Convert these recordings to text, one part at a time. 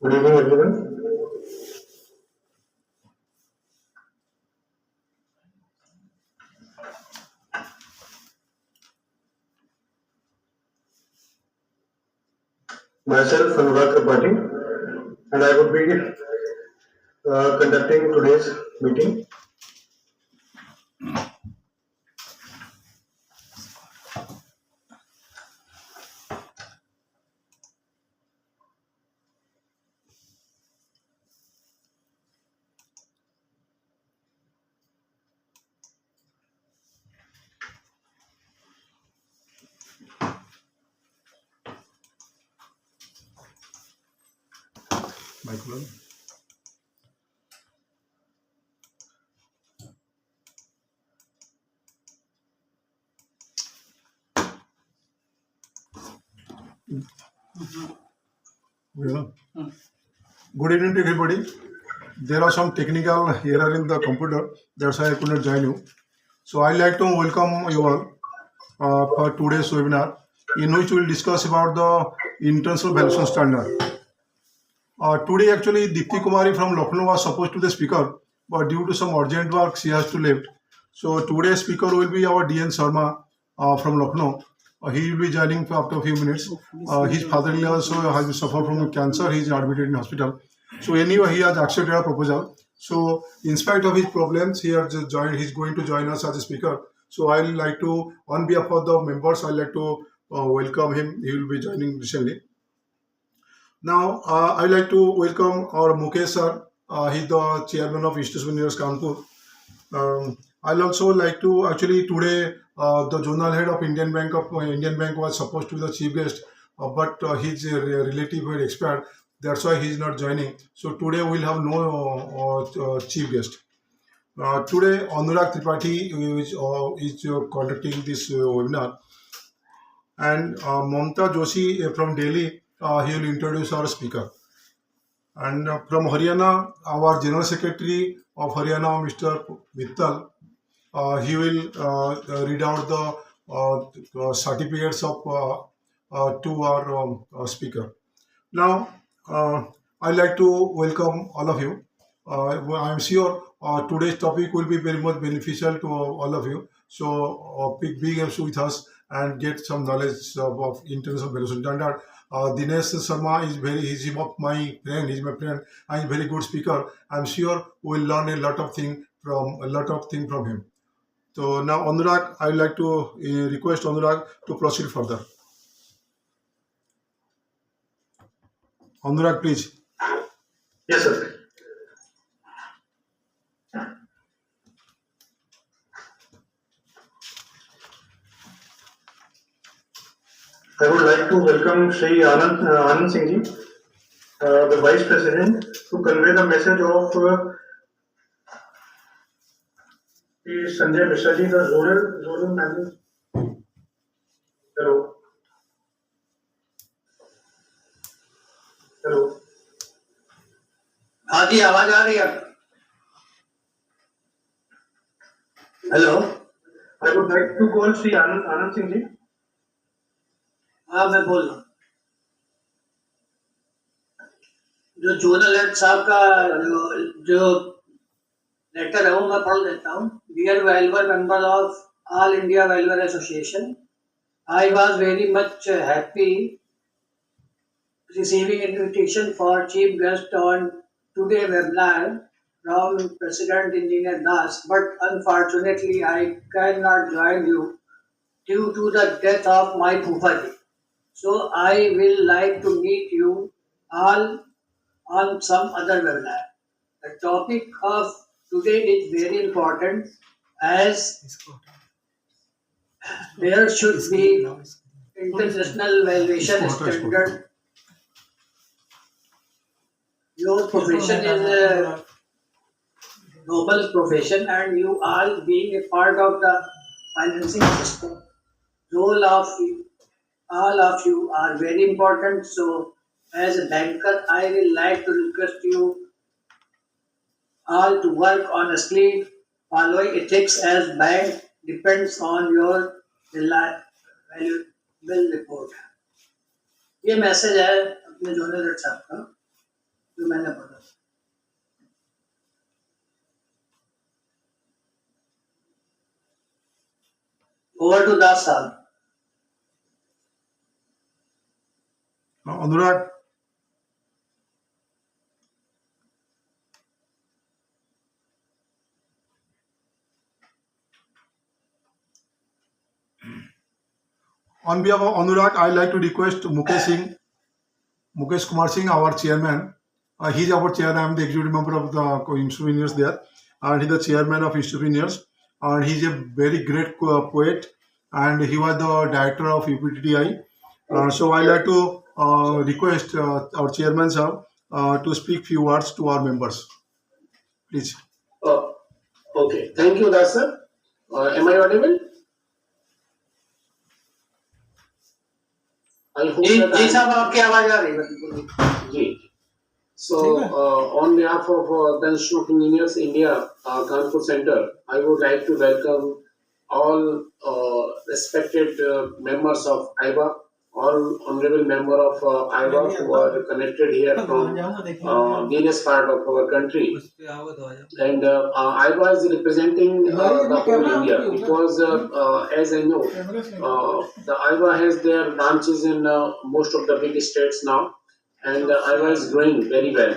Good evening, everyone. Myself, Anurag Tripathi, and I would be conducting today's meeting. Michael. Yeah. Good evening to everybody. There are some technical error in the computer. That's why I could not join you. So I'd like to welcome you all for today's webinar, in which we'll discuss about the international valuation standard. Today, actually, Dipti Kumari from Lucknow was supposed to be the speaker, but due to some urgent work, she has to leave. So today's speaker will be our DN Sharma from Lucknow. He will be joining after a few minutes. His father-in-law also has suffered from cancer. He is admitted in hospital. So anyway, he has accepted our proposal. So in spite of his problems, he has just joined. He's going to join us as a speaker. So I would like to, on behalf of the members, I would like to welcome him. He will be joining recently. Now, I'd like to welcome our Mukesh sir. He's the chairman of Institution University Kanpur. I'll also like to actually today the zonal head of Indian Bank was supposed to be the chief guest, but his relative had expired. That's why he's not joining. So today we'll have no chief guest. Today Anurag Tripathi is conducting this webinar, and Mamta Joshi from Delhi, he will introduce our speaker. And from Haryana, our General Secretary of Haryana, Mr. Mittal, he will read out the certificates of to our speaker. Now, I'd like to welcome all of you. I'm sure today's topic will be very much beneficial to all of you. So, be with us and get some knowledge of international valuation standard. Dinesh Sharma is he's my friend. He's my friend. And he's a very good speaker. I'm sure we'll learn a lot of things from him. So now, Anurag, I would like to request Anurag to proceed further. Anurag, please. Yes, sir. I would like to welcome Shri Anand Singh ji, the Vice President, to convey the message of Sanjay Mishra ji, the Zonal Manager. Hello. Hello. हाँ जी आवाज आ रही है hello I would like to call Shri Anand Singh ji. हाँ मैं बोल रहा हूँ जो जोनल हेड साहब का जो लेटर है वो मैं पढ़ देता हूँ dear वेलवेयर member of all India वेलवेयर association I was very much happy receiving invitation for chief guest on today webinar from President Engineer Das, but unfortunately I cannot join you due to the death of my Phupaji. So I will like to meet you all on some other webinar. The topic of today is very important as there should be international valuation standard. Your profession is a noble profession and you all being a part of the financing system. Role of all of you are very important. So as a banker, I will like to request you all to work honestly, following ethics as bank depends on your valuable report. ये message है अपने zonal head साहब का जो मैंने पढ़ा। Over to Das sir. Anurag, on behalf of Anurag, I like to request Mukesh Kumar Singh, our chairman. He's our chair. I'm the executive member of the Instrumeners there, and he's the chairman of Instrumeners. And he's a very great poet, and he was the director of UPTTI. So I like to request our chairman sir to speak few words to our members, please. Oh, okay. Thank you, Das sir. Am I audible? I hope ji that ji I साहब आपकी आवाज आ रही है बिल्कुल। जी. So, on behalf of the Institute of Engineers India, Kanpur Center, I would like to welcome all respected members of IBA, all honorable member of IBA who are connected here from various part of our country. And IBA is representing the whole India because, as I know, the IBA has their branches in most of the big states now, and IBA is growing very well.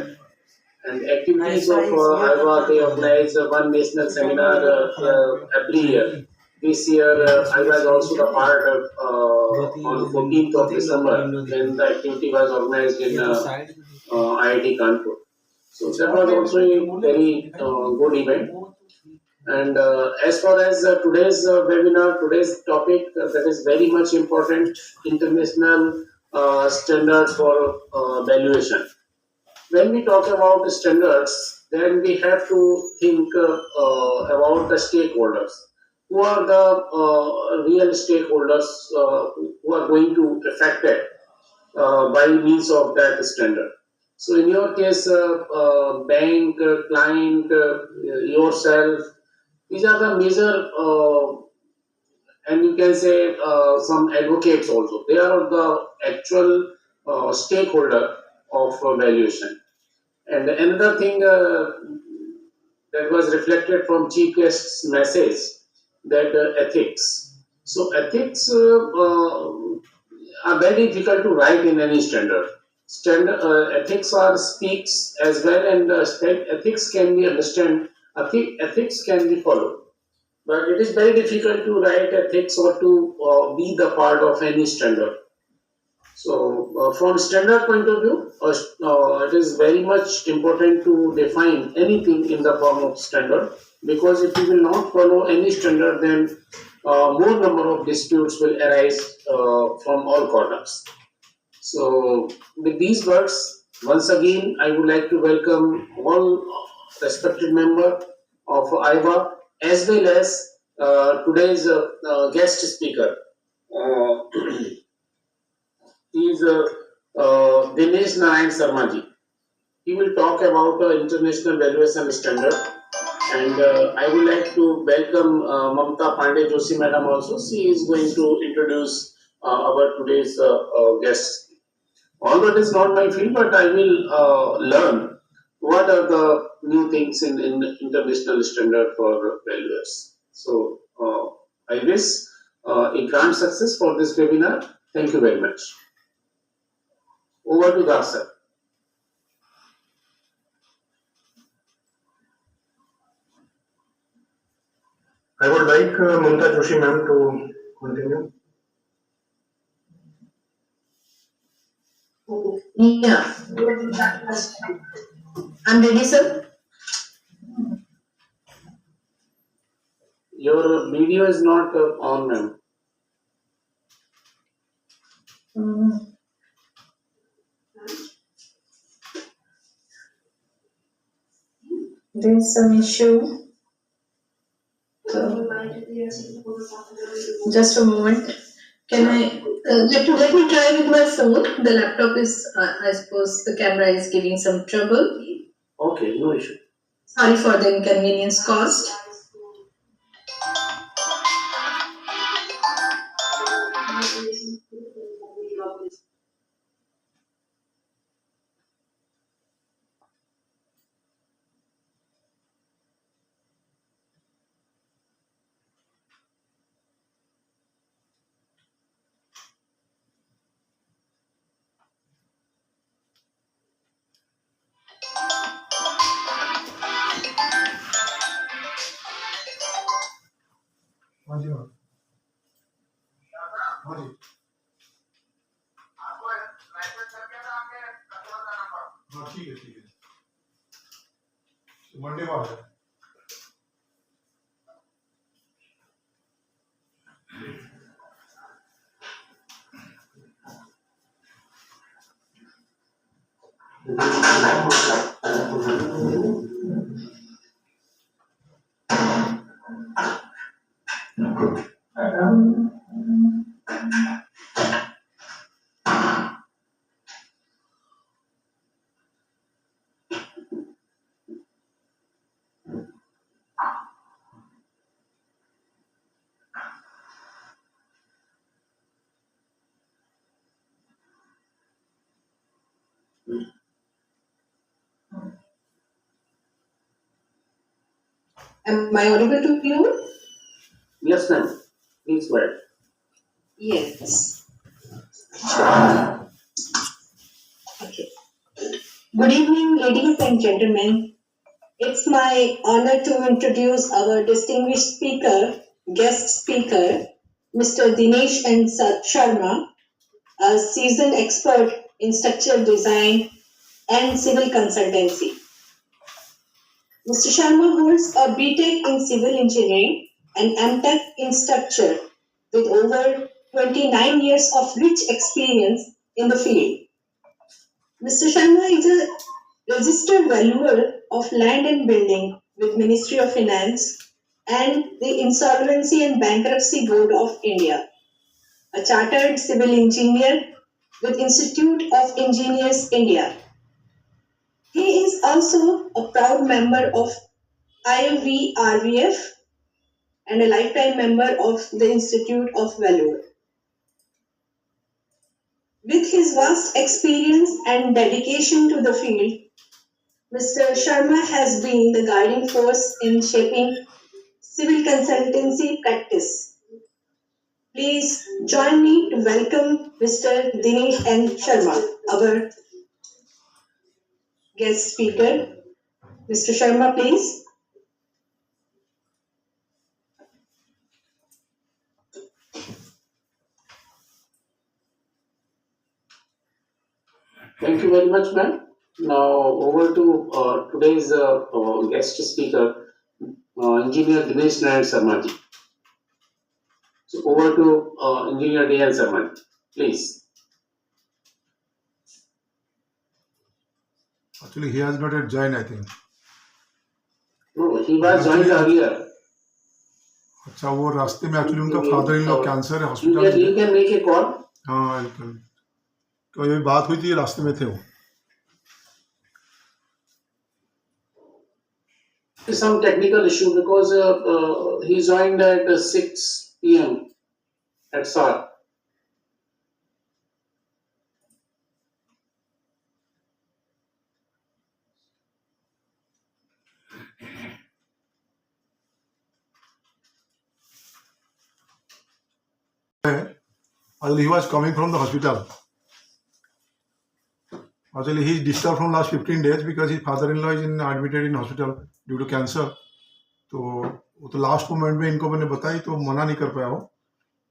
And activities of IBA, they organize one national seminar every year. This year, IBA is also the part of on 14th of December when the activity was organized in IIT Kanpur. So that was also a very good event. And as far as today's webinar, today's topic that is very much important, international standards for valuation. When we talk about standards, then we have to think about the stakeholders. Who are the real stakeholders who are going to affect it by means of that standard? So in your case, bank, client, yourself, these are the major, and you can say some advocates also. They are the actual stakeholder of valuation. And another thing that was reflected from chief guest's message, that ethics. So ethics are very difficult to write in any standard. Ethics are speaks as well, and ethics can be understood. Ethics can be followed, but it is very difficult to write ethics or to be the part of any standard. So, from standard point of view, it is very much important to define anything in the form of standard, because if you will not follow any standard, then more number of disputes will arise from all corners. So, with these words, once again, I would like to welcome all respected member of IBA as well as today's guest speaker. He is Dinesh Narayan Sarmaji. He will talk about international valuation standard, and I would like to welcome Mamta Pandey Joshi Madam also. She is going to introduce our today's guest. Although it is not my field, but I will learn what are the new things in international standard for valuers. So I wish a grand success for this webinar. Thank you very much. Over to Das sir. I would like Mamta Joshi ma'am to continue. Yeah. I'm ready, sir. Your video is not on, ma'am. There's some issue. So, just a moment. Can I let me try with my phone? The laptop is, I suppose, the camera is giving some trouble. Okay, no issue. Sorry for the inconvenience caused. हाँ ठीक है Monday को आ जाए। Am I audible to you? Yes, ma'am. Please go ahead. Yes. Okay. Good evening, ladies and gentlemen. It's my honor to introduce our distinguished speaker, guest speaker, Mr. Dinesh N. Sharma, a seasoned expert in structural design and civil consultancy. Mr. Sharma holds a BTech in civil engineering and MTech in structure with over 29 years of rich experience in the field. Mr. Sharma is a registered valuer of land and building with Ministry of Finance and the Insolvency and Bankruptcy Board of India, a chartered civil engineer with Institute of Engineers India. He is also a proud member of IOV-RVF and a lifetime member of the Institute of Value. With his vast experience and dedication to the field, Mr. Sharma has been the guiding force in shaping civil consultancy practice. Please join me to welcome Mr. Dinesh N. Sharma, our guest speaker. Mr. Sharma, please. Thank you very much, ma'am. Now over to today's guest speaker, Engineer Dinesh Nayan Sharma ji. So over to Engineer Nayan Sharma ji, please. Actually, he has not yet joined, I think. No, he was joined earlier. अच्छा वो रास्ते में actually उनका father in law cancer है You hospital. can make a call. हाँ तो ये बात हुई थी रास्ते में थे वो। Some technical issue because he joined at 6 p.m. at SAR. Actually, he was coming from the hospital. Actually, he is disturbed from last 15 days because his father-in-law is admitted in hospital due to cancer. तो वो तो last moment में इनको मैंने बताई तो मना नहीं कर पाया वो,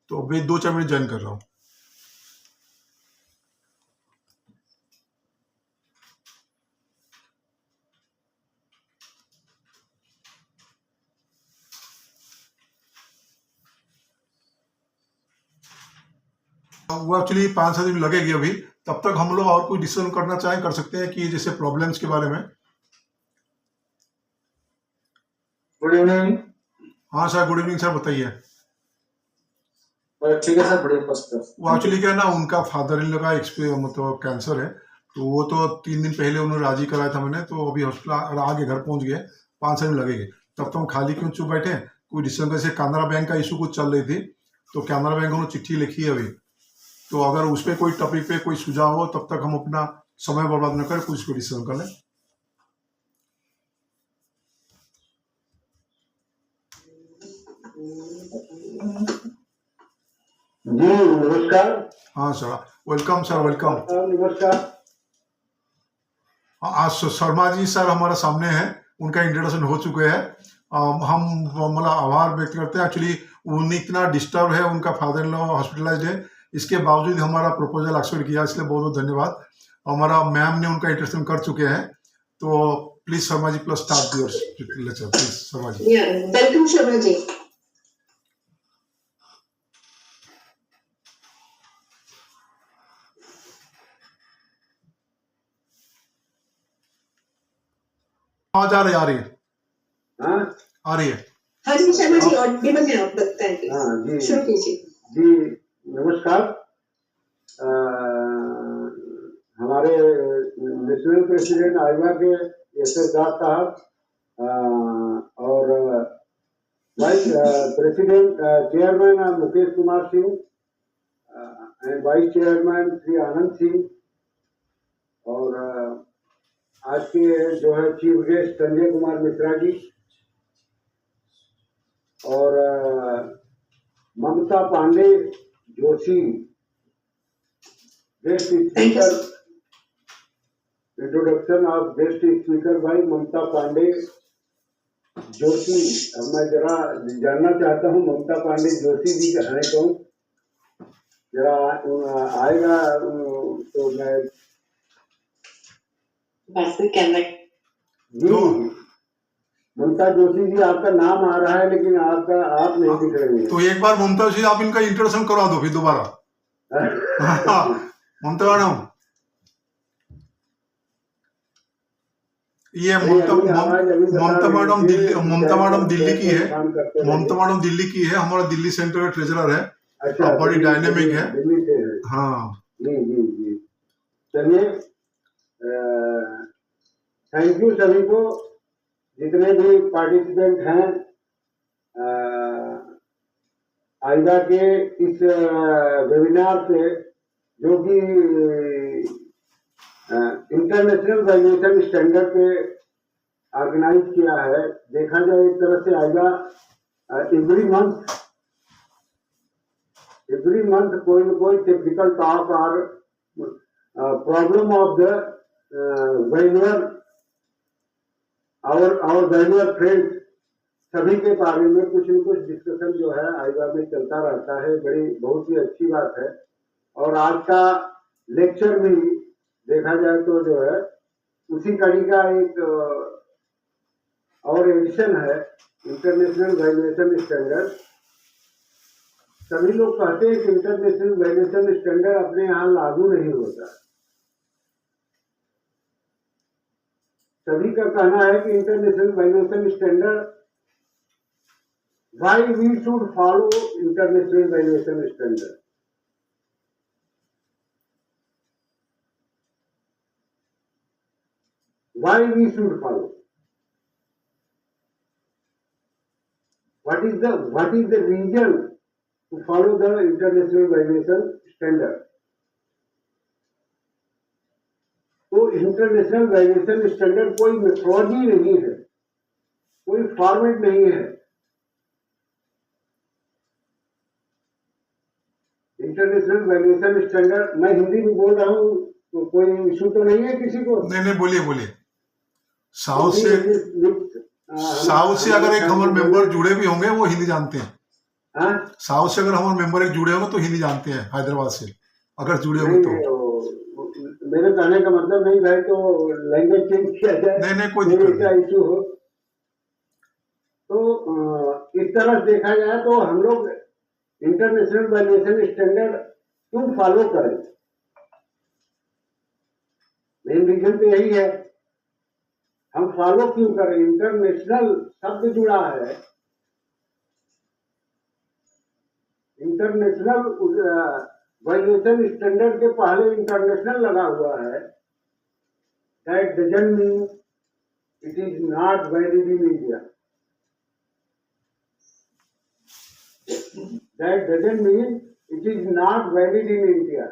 तो अभी 2-4 मिनट ज्वाइन कर रहा हूँ। वो एक्चुअली 5-7 दिन लगेगी अभी, तब तक हम लोग और कोई डिसीजन करना चाहें कर सकते हैं कि जैसे प्रॉब्लम्स के बारे में। Good evening. हाँ सर, गुड इवनिंग सर, बताइए। ठीक है सर, बढ़िया फर्स्ट क्लास। वो एक्चुअली क्या है ना, उनका फादर इन लॉ का मतलब कैंसर है, तो वो तो 3 दिन पहले उन्होंने राजी कराया था मैंने, तो अभी हॉस्पिटल आगे घर पहुंच गए, 5-7 दिन लगेंगे। तब तो हम खाली क्यों चुप बैठे, कोई डिसीजन कैसे। कैनरा बैंक का इशू कुछ चल रही थी, तो कैनरा बैंक उन्होंने चिट्ठी लिखी है अभी, तो अगर उस पर कोई टॉपिक पे कोई सुझाव हो तब तक हम अपना समय बर्बाद न करें, कुछ डिसीजन कर लें। जी नमस्कार। हाँ सर, वेलकम सर, वेलकम। नमस्कार। आज शर्मा जी सर हमारे सामने हैं, उनका इंट्रोडक्शन हो चुके हैं। हम मतलब आभार व्यक्त करते हैं। एक्चुअली उन्हें इतना डिस्टर्ब है, उनका फादर इन लॉ हॉस्पिटलाइज्ड है, इसके बावजूद हमारा प्रपोजल एक्सेप्ट किया, इसलिए बहुत बहुत धन्यवाद। हमारा मैम ने उनका इंट्रोडक्शन कर चुके हैं, तो please Sharma ji plus start your lecture please Sharma ji. Yeah, welcome Sharma ji. आवाज आ रही है हाँ आ रही है। हाँ जी शर्मा जी, ऑडिबल है, आप बताएं हाँ प्लीज, जी शुरू कीजिए। जी नमस्कार। हमारे नेशनल प्रेसिडेंट आइवा के एस एस दास साहब और vice president chairman Mukesh Kumar Singh and vice chairman Shri Anand Singh, और आज के जो है चीफ गेस्ट संजय कुमार मिश्रा जी, और Mamta Pande Joshi, guest speaker, introduction of guest speaker by Mamta Pande Joshi. अब मैं जरा जानना चाहता हूँ ममता पांडे जोशी जी है कौन, जरा आएगा तो मैं जी ममता जोशी जी आपका नाम आ रहा है लेकिन आपका आप नहीं दिख रहे हैं। तो एक बार ममता जी आप इनका इंट्रोडक्शन करवा दो फिर दोबारा। ममता मैडम, ये ममता मैडम दिल्ली की है। ममता मैडम दिल्ली की है, हमारा दिल्ली सेंटर का ट्रेजरर है। अच्छा, बड़ी डायनेमिक है। दिल्ली से है। हाँ जी जी जी, चलिए थैंक यू सभी को, जितने भी पार्टिसिपेंट हैं आइवा के इस वेबिनार पे, जो कि इंटरनेशनल वैल्यूएशन स्टैंडर्ड पे ऑर्गेनाइज किया है। देखा जाए एक तरह से आइवा एवरी मंथ कोई न कोई टेक्निकल टॉक और प्रॉब्लम ऑफ द वैल्यूअर, और वैल्यूअर फ्रेंड्स, सभी के बारे में कुछ न कुछ डिस्कशन जो है आइवा में चलता रहता है। बहुत ही अच्छी बात है। और आज का लेक्चर भी देखा जाए तो जो है उसी कड़ी का एक और एडिशन है, इंटरनेशनल वैल्यूएशन स्टैंडर्ड। सभी लोग कहते हैं कि इंटरनेशनल वैल्यूएशन स्टैंडर्ड अपने यहाँ लागू नहीं होता। सभी का कहना है कि international valuation standard, why we should follow international valuation standard. Why we should follow? What is the reason to follow the international valuation standard? तो इंटरनेशनल वैल्यूएशन स्टैंडर्ड कोई मेथोडोलॉजी नहीं है, कोई फॉर्मेट नहीं है। इंटरनेशनल वैल्यूएशन स्टैंडर्ड, मैं हिंदी में बोल रहा हूँ तो कोई इशू तो नहीं है किसी को? नहीं बोलिए। साउथ से अगर एक हमारे मेंबर जुड़े भी होंगे वो हिंदी जानते हैं। हाँ? साउथ से अगर हमारे मेंबर एक जुड़े होंगे तो हिंदी जानते हैं, हैदराबाद से अगर जुड़े होंगे तो। मेरे कहने का मतलब नहीं भाई, तो लैंग्वेज चेंज किया जाए, नहीं कोई दिक्कत नहीं इशू हो तो। इस तरह से देखा जाए तो हम लोग इंटरनेशनल वैल्यूएशन स्टैंडर्ड क्यों फॉलो करें, मेन रीजन तो यही है। हम फॉलो क्यों करें? इंटरनेशनल शब्द जुड़ा है, इंटरनेशनल वैल्यूएशन स्टैंडर्ड के पहले इंटरनेशनल लगा हुआ है। That doesn't mean it is not valid in India. That doesn't mean it is not valid in India.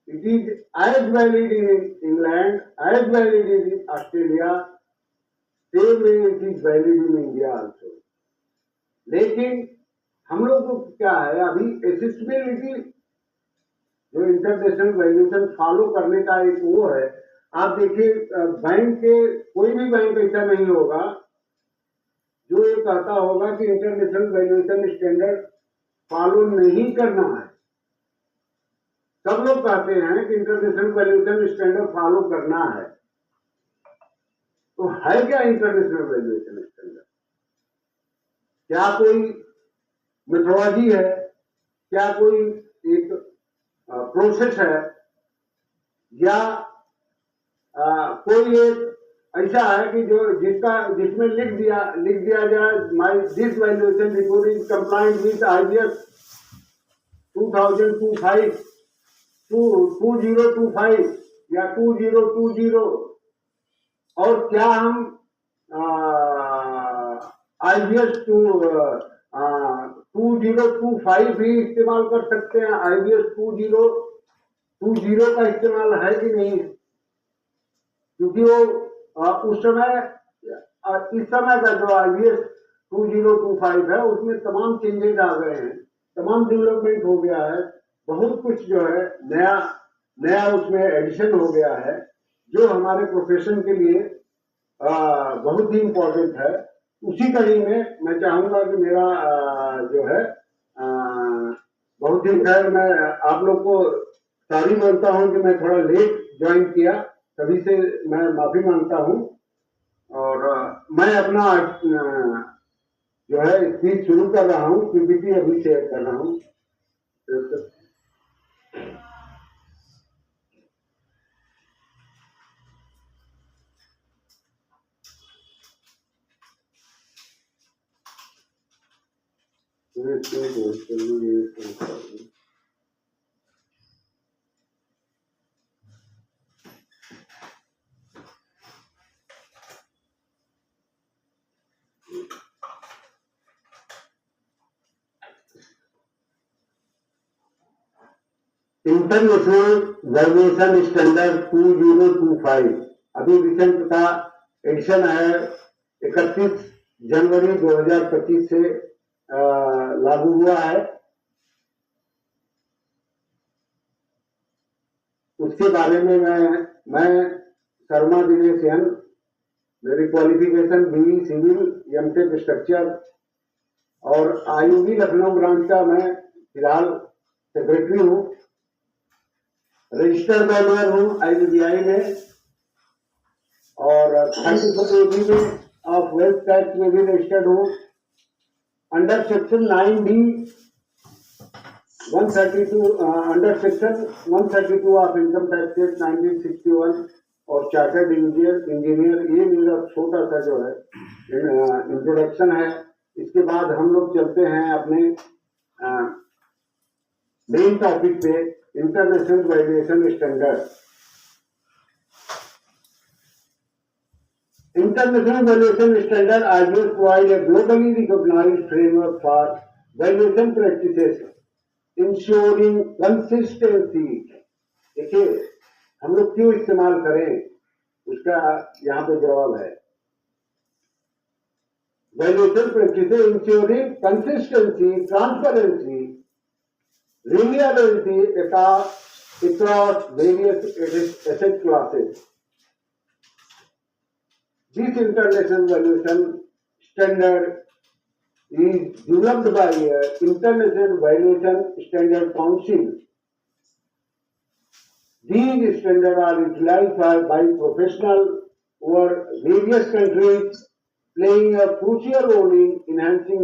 It is as valid in England, as valid in Australia, same way it is valid in India also. लेकिन हम लोग को क्या है, अभी accessibility जो international valuation follow करने का एक वो है। आप देखिए बैंक के, कोई भी बैंक ऐसा नहीं होगा जो ये कहता होगा कि इंटरनेशनल वैल्यूएशन स्टैंडर्ड फॉलो नहीं करना है। सब लोग कहते हैं कि इंटरनेशनल वैल्यूएशन स्टैंडर्ड फॉलो करना है, तो है क्या इंटरनेशनल वैल्यूएशन स्टैंडर्ड? क्या कोई मेथोडोलॉजी है? क्या कोई एक प्रोसेस है? या कोई एक ऐसा है कि जो जिसमें लिख दिया जाए my this valuation report is compliant with IBS 2025 2025 या 2020, और क्या हम IBS 2025 भी इस्तेमाल कर सकते हैं? IBS 2020 का इस्तेमाल है कि नहीं? क्योंकि वो उस समय इस समय का जो IBS 2025 है उसमें तमाम चेंजेस आ गए हैं, तमाम डेवलपमेंट हो गया है, बहुत कुछ जो है नया उसमें एडिशन हो गया है, जो हमारे प्रोफेशन के लिए बहुत ही इम्पोर्टेंट है। उसी कड़ी में मैं चाहूंगा कि मेरा जो है बहुत ही खैर मैं आप लोग को सॉरी बोलता हूं कि मैं थोड़ा लेट ज्वाइन किया, सभी से मैं माफी मांगता हूं, और मैं अपना जो है स्पीच शुरू कर रहा हूं, PPT अभी शेयर कर रहा हूं। इंटरनेशनल वैल्यूएशन स्टैंडर्ड 2025 अभी रिसेंट का एडिशन है, 31 जनवरी 2025 से लागू हुआ है। उसके बारे में मैं शर्मा दिनेश एन, मेरी qualification BE civil, MTech structure, और IUB लखनऊ ब्रांच का मैं फिलहाल सेक्रेटरी हूँ, रजिस्टर्ड मेंबर हूँ IBBI में, और 34 AB में ऑफ वेल्थ टैक्स में भी रजिस्टर्ड हूँ, under section 9B 132 under section 132 of income tax act 1961, और चार्टर्ड इंजीनियर। ये मेरा छोटा सा जो है इंट्रोडक्शन है। इसके बाद हम लोग चलते हैं अपने मेन टॉपिक पे, international valuation standard. International valuation standard IBS provide a globally recognized framework for valuation practices, ensuring consistency। देखिए हम लोग क्यों इस्तेमाल करें, उसका यहाँ पे जवाब है। Valuation practices ensuring consistency, transparency, reliability across various asset classes. This international valuation standard is developed by International Valuation Standard Council. These standards are utilized by professionals over various countries, playing a crucial role in enhancing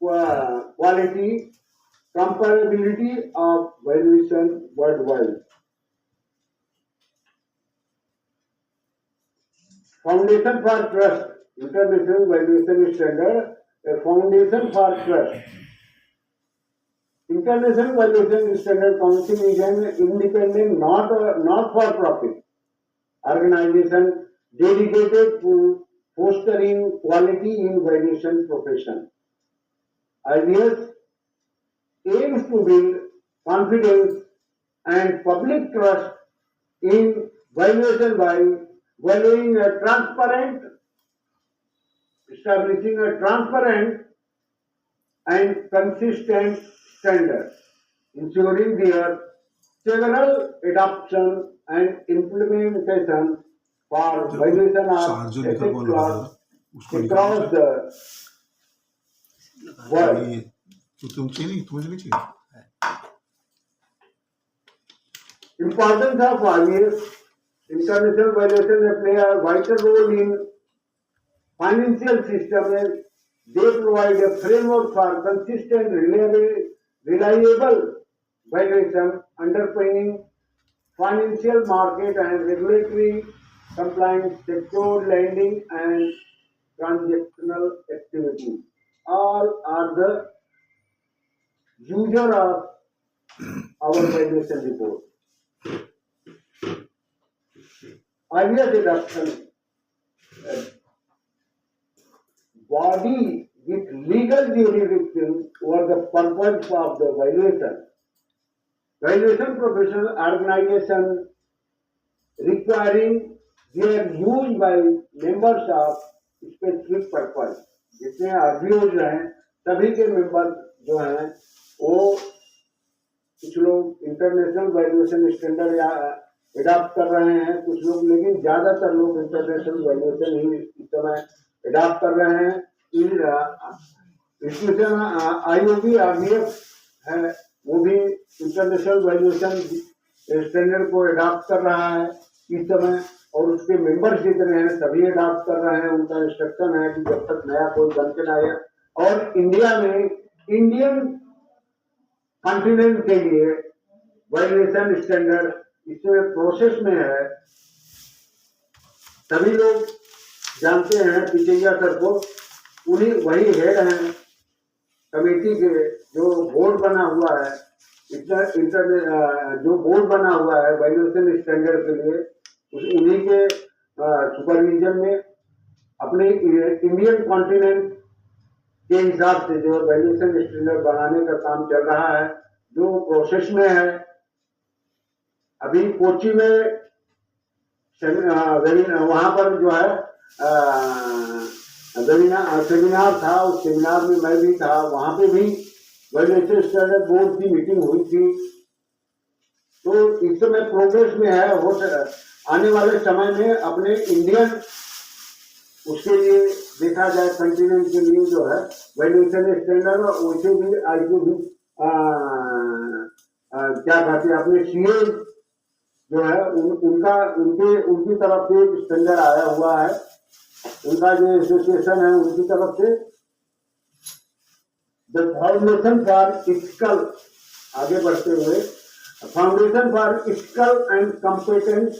quality, comparability of valuation worldwide. Foundation for Trust, International Valuation Standard, a foundation for trust. International Valuation Standard Council is an independent, not-for-profit organization dedicated to fostering quality in valuation profession. IVS aims to build confidence and public trust in valuation by establishing a transparent and consistent standard, ensuring their several adoption and implementation for valuation of asset class across the world. तो तुम चाहिए नहीं, तुम्हें नहीं चाहिए? Importance of IVF, international valuation play a vital role in financial system as they provide a framework for consistent, reliable valuation underpinning financial market and regulatory compliance, secure lending and transactional activity. All are the user of our valuation report. Earlier deduction, body with legal jurisdiction over the purpose of the valuation. Valuation professional organization requiring their use by members of specific purpose. जितने आरबीओज हैं सभी के member जो हैं वो कुछ लोग international valuation standard या एडॉप्ट कर रहे हैं, कुछ लोग, लेकिन ज्यादातर लोग इंटरनेशनल वैल्यूएशन ही इस समय एडॉप्ट कर रहे हैं। इंस्टीट्यूशन आईओबी आरबीएफ है वो भी इंटरनेशनल वैल्यूएशन स्टैंडर्ड को एडॉप्ट कर रहा है इस समय, और उसके मेंबर्स जितने हैं सभी एडॉप्ट कर रहे हैं। उनका इंस्ट्रक्शन है कि जब तक नया कोई बन के ना आए, और इंडिया में इंडियन कॉन्टिनेंट के लिए वैल्यूएशन स्टैंडर्ड इसमें प्रोसेस में है। सभी लोग जानते हैं पिचैया सर को, उन्हीं वही हेड हैं कमेटी के, जो बोर्ड बना हुआ है जो बोर्ड बना हुआ है वैल्यूएशन स्टैंडर्ड के लिए, उन्हीं के सुपरविजन में अपने इंडियन कॉन्टिनेंट के हिसाब से जो वैल्यूएशन स्टैंडर्ड बनाने का काम चल रहा है, जो प्रोसेस में है। अभी कोची में वहां पर जो है सेमिनार था, उस सेमिनार में मैं भी था, वहां पे भी वैल्यूएशन स्टैंडर्ड बोर्ड की मीटिंग हुई थी। तो इस समय प्रोग्रेस में है, हो आने वाले समय में अपने इंडियन उसके लिए देखा जाए कंटिनेंट के लिए जो है वैल्यूएशन स्टैंडर्ड, वैसे भी आईक्यू भी क्या कहते हैं अपने सीए जो है उनकी तरफ से एक स्टैंडर्ड आया हुआ है, उनका जो एसोसिएशन है उनकी तरफ से द फाउंडेशन फॉर इथिकल, आगे बढ़ते हुए foundation for ethical and competent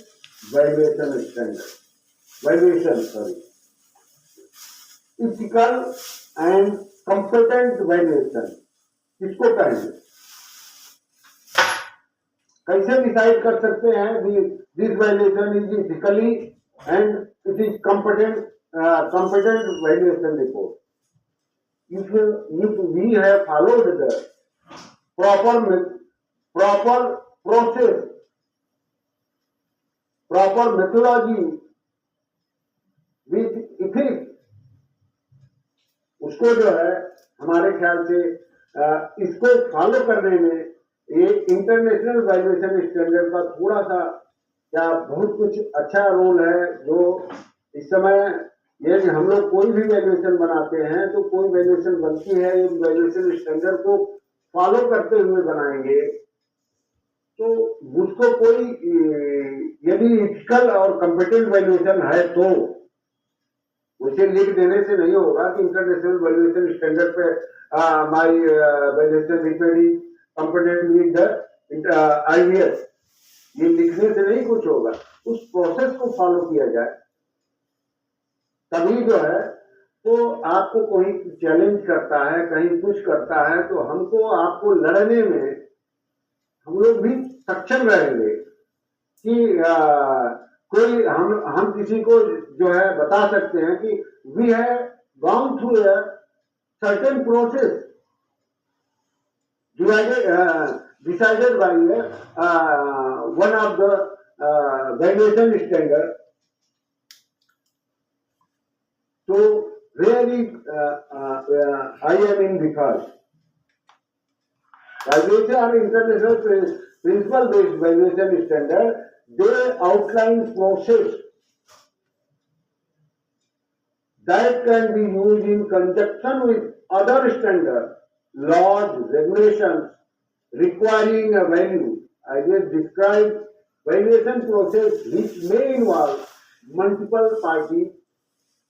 valuation standard, ethical and competent valuation किसको कहेंगे, कैसे डिसाइड कर सकते हैं this valuation is ethically and it is competent valuation report. If we have followed the proper process, proper methodology with ethics, उसको जो है हमारे ख्याल से इसको फॉलो करने में ये इंटरनेशनल वैल्यूएशन स्टैंडर्ड का थोड़ा सा या बहुत कुछ अच्छा रोल है। जो इस समय ये हम लोग कोई भी वैल्यूएशन बनाते हैं तो कोई वैल्यूएशन बनती है वैल्यूएशन स्टैंडर्ड को फॉलो करते हुए बनाएंगे, तो उसको कोई यदि इथिकल और कॉम्पिटेंट वैल्यूएशन है तो उसे लिख देने से नहीं होगा कि इंटरनेशनल वैल्यूएशन स्टैंडर्ड पे my valuation report is competent with the IVS, ये लिखने से नहीं कुछ होगा। उस प्रोसेस को फॉलो किया जाए तभी जो है, तो आपको कोई चैलेंज करता है, कहीं कुछ करता है, तो हमको आपको लड़ने में हम लोग भी सक्षम रहेंगे कि कोई हम किसी को जो है बता सकते हैं कि we have gone through a certain process decided by one of the valuation standard. So really, I am in because valuation are international principle-based valuation standard. They outline process that can be used in conjunction with other standards, laws, regulations requiring a value. I just described valuation process which may involve multiple parties,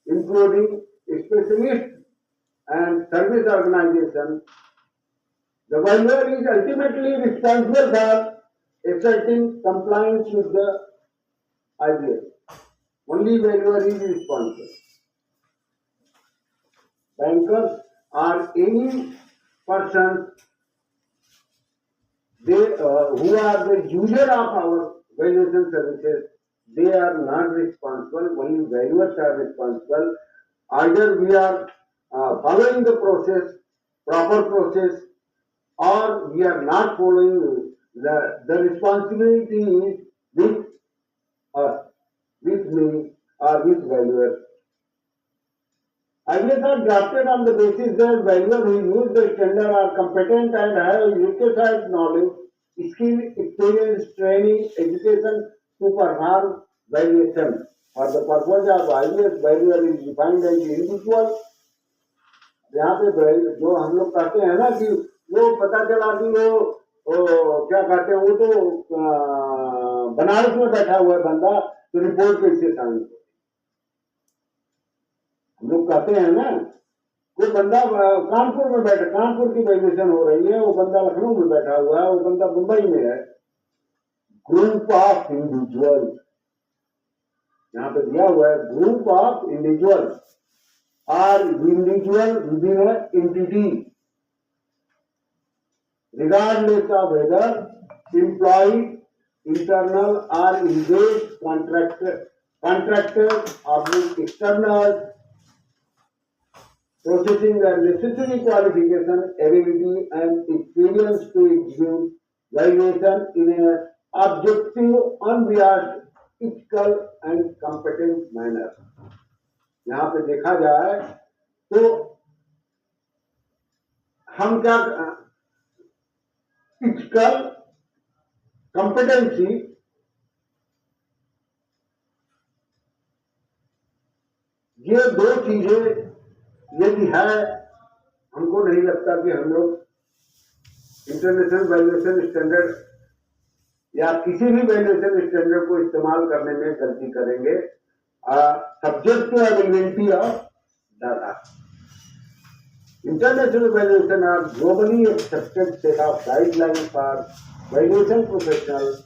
including specialists and service organizations. The valuer is ultimately responsible for asserting compliance with the IBS. Only valuer is responsible. Bankers or any person who are the user of our valuation services, they are not responsible. Only valuers are responsible. Either we are following the process, proper process, or we are not following. The responsibility is with us, with me, or with valuer. Ideas are drafted on the basis that valuer who use the standard are competent and have requisite knowledge, skill, experience, training, education to perform valuation. For the purpose of IBS, valuer is defined as individual. यहाँ पे जो हम लोग कहते हैं ना कि वो पता चला कि वो क्या कहते हैं, वो तो बनारस में बैठा हुआ है बंदा, तो रिपोर्ट कैसे साइन हो? हम लोग कहते हैं ना, कोई बंदा कानपुर में बैठा, कानपुर की वैल्यूएशन हो रही है, वो बंदा लखनऊ में बैठा हुआ है, वो बंदा मुंबई में है. ग्रुप ऑफ इंडिविजुअल, यहाँ पे दिया हुआ है group of individual or individual within an entity, regardless of whether employee, internal or engaged contractors or external, possessing the necessary qualification, ability and experience to execute valuation in an objective, unbiased, ethical and competent manner. यहाँ पे देखा जाए तो हम क्या ethical competency, ये दो चीजें यदि है, हमको नहीं लगता कि हम लोग इंटरनेशनल वैल्यूएशन स्टैंडर्ड या किसी भी वैल्यूएशन स्टैंडर्ड को इस्तेमाल करने में गलती करेंगे. Subject to availability of data. International valuation are globally accepted set of guidelines for valuation professionals.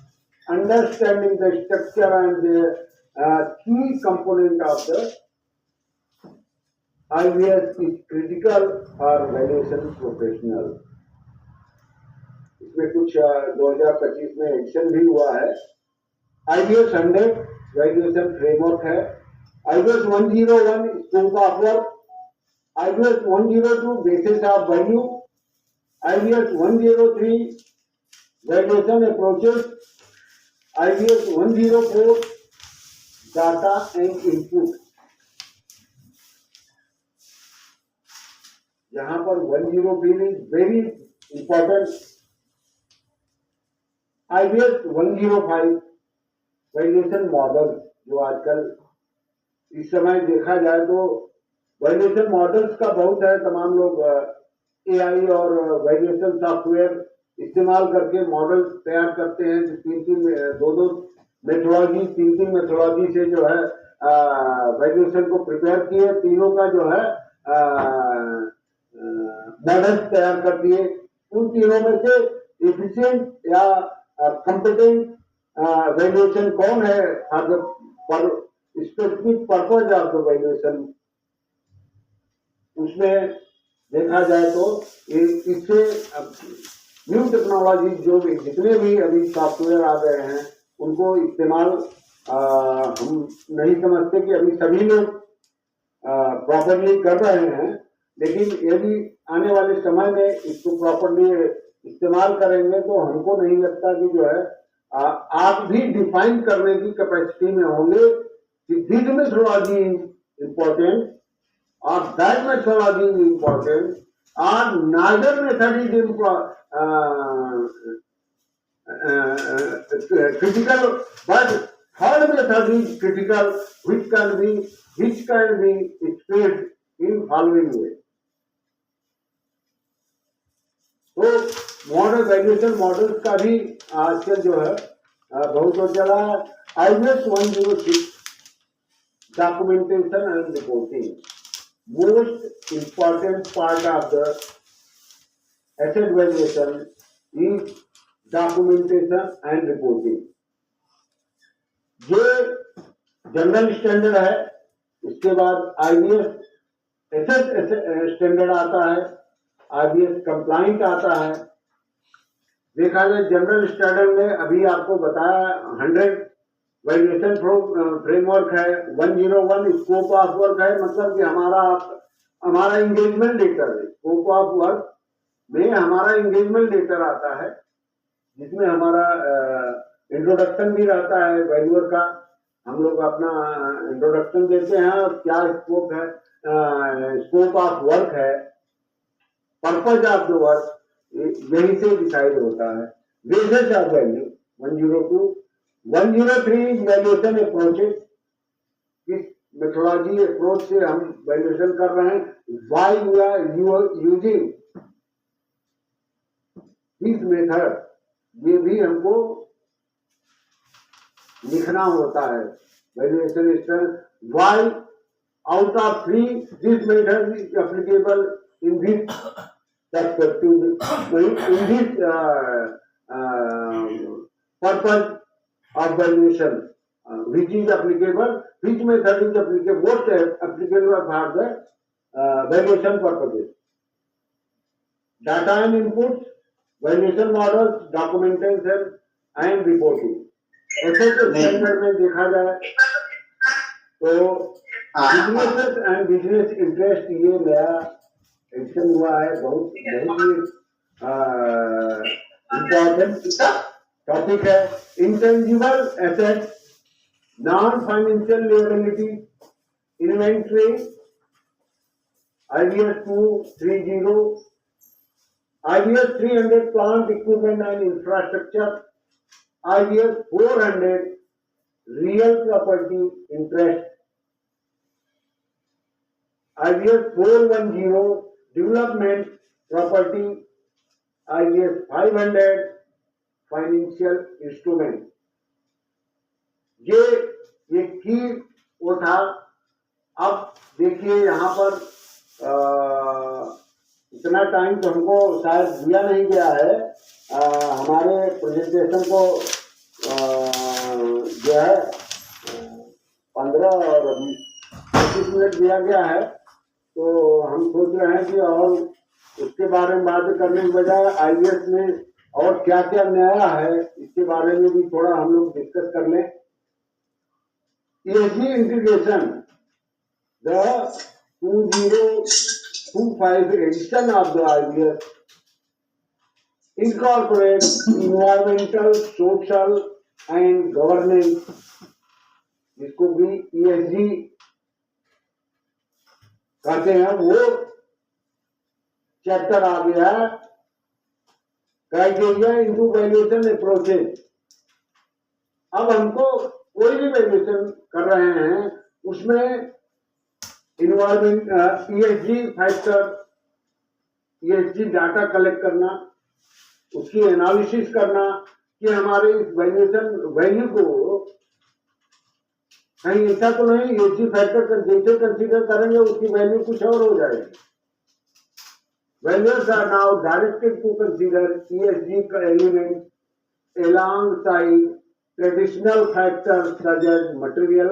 Understanding the structure and the key component of the IVS is critical for valuation professional. इसमें कुछ 2025 में action भी हुआ है. IVS 100 valuation framework है. IVS 101 scope of work, IVS 102 basis of value, IVS 103 valuation approaches, IVS 104 data and input. यहाँ पर 103 is very important. IVS 105 valuation model, जो आजकल इस समय देखा जाए तो वैल्यूएशन मॉडल्स का बहुत है. तमाम लोग एआई और वैल्यूएशन सॉफ्टवेयर इस्तेमाल करके मॉडल तैयार करते हैं. दो मेथोडोलॉजी, तीन मेथोडोलॉजी से जो है वैल्यूएशन को प्रिपेयर किए, तीनों का जो है मॉडल्स तैयार कर दिए. उन तीनों में से एफिशिएंट या कॉम्पिटेंट वैल्यूएशन कौन है for specific purpose of the valuation, उसमें देखा जाए तो इससे न्यू टेक्नोलॉजी जो भी जितने भी अभी सॉफ्टवेयर आ गए हैं उनको इस्तेमाल हम नहीं समझते कि अभी सभी लोग प्रॉपरली कर रहे हैं. लेकिन यदि आने वाले समय में इसको प्रॉपरली इस्तेमाल करेंगे तो हमको नहीं लगता कि जो है आप भी डिफाइन करने की कैपेसिटी में होंगे कि दिस मेथोडोलॉजी इज इम्पोर्टेंट और दैट मेथोडोलॉजी इज इम्पोर्टेंट और neither method is critical, but third method is critical, which can be expressed in following way. तो मॉडल वैल्यूएशन मॉडल्स का भी आजकल जो है बहुत हो चला है। IBS 106 documentation and reporting. Most important part of the asset valuation is documentation and reporting. ये जनरल स्टैंडर्ड है। इसके बाद IBS एसेट स्टैंडर्ड आता है, IBS कंप्लाइंट आता है। देखा जाए जनरल स्टैंडर्ड में अभी आपको बताया 100 वैल्यूएशन फ्रेमवर्क है, 101 स्कोप ऑफ वर्क है, मतलब कि हमारा इंगेजमेंट लेटर है। स्कोप ऑफ वर्क में हमारा इंगेजमेंट लेटर आता है, जिसमें हमारा इंट्रोडक्शन भी रहता है वैल्यूअर का। हम लोग अपना इंट्रोडक्शन देते हैं और क्या स्कोप है, स्कोप ऑफ वर्क है, पर्पज ऑफ द वर्क, यही से डिसाइड होता है। Basis of value 102, 103 valuation approaches. किस मेथोडोलॉजी अप्रोच से हम वैल्यूएशन कर रहे हैं, why we are using this method, ये भी हमको लिखना होता है। Valuation standard, why out of 3 this method is applicable in this perspective, in this purpose of valuation, which is applicable, which method is applicable, most applicable for the valuation purposes. Data and inputs, valuation models, documentation and reporting. Asset standard में देखा जाए तो business and business interest, ये नया addition हुआ है। बहुत ही important topic है। Intangible asset, non financial liability, inventory, IBS 230, IBS 300 plant equipment and infrastructure, IBS 400 real property interest, IBS 410 development property, IBS 500 financial instrument. ये की वो था। अब देखिए यहाँ पर इतना टाइम तो हमको शायद दिया नहीं गया है। हमारे प्रेजेंटेशन को जो है 15 और 25 मिनट दिया गया है, तो हम सोच रहे हैं कि और उसके बारे में बात करने के बजाय IBS में और क्या क्या नया है इसके बारे में भी थोड़ा हम लोग डिस्कस कर लें। ESG integration, the 2025 edition of the IBS incorporates environmental, social and governance, जिसको भी ESG कहते हैं, वो चैप्टर आ गया है। Criteria into valuation approaches. अब हमको कोई भी वैल्यूएशन कर रहे हैं उसमें environment, ESG factor, ESG data collect करना, उसकी एनालिसिस करना कि हमारे इस वैल्यूएशन वैल्यू को कहीं ऐसा तो नहीं ESG फैक्टर जैसे कंसीडर करेंगे उसकी वैल्यू कुछ और हो जाएगी। Valuers are now directed to consider ESG elements alongside traditional factors such as material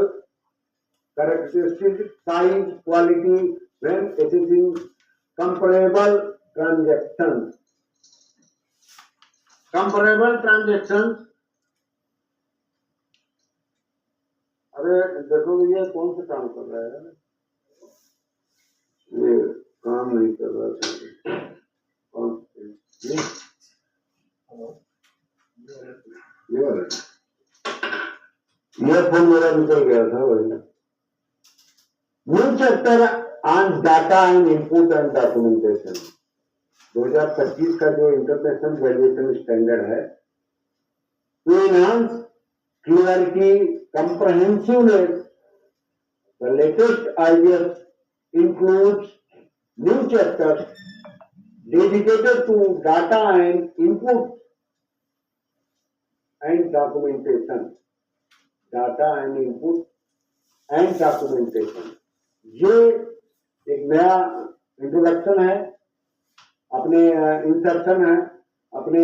characteristics, size, quality when assessing comparable transactions. Comparable transactions, अरे देखो ये कौन सा काम कर रहा है, ये काम नहीं कर रहा था। ईयरफोन मेरा निकल गया था वही। New chapter on data and input and documentation, 2025 का जो इंटरनेशनल वैल्यूएशन स्टैंडर्ड है, to enhance clarity, comprehensiveness, the latest IBS includes new chapters dedicated to data and input and documentation. Data and input and documentation. ये एक नया introduction है, अपने insertion है अपने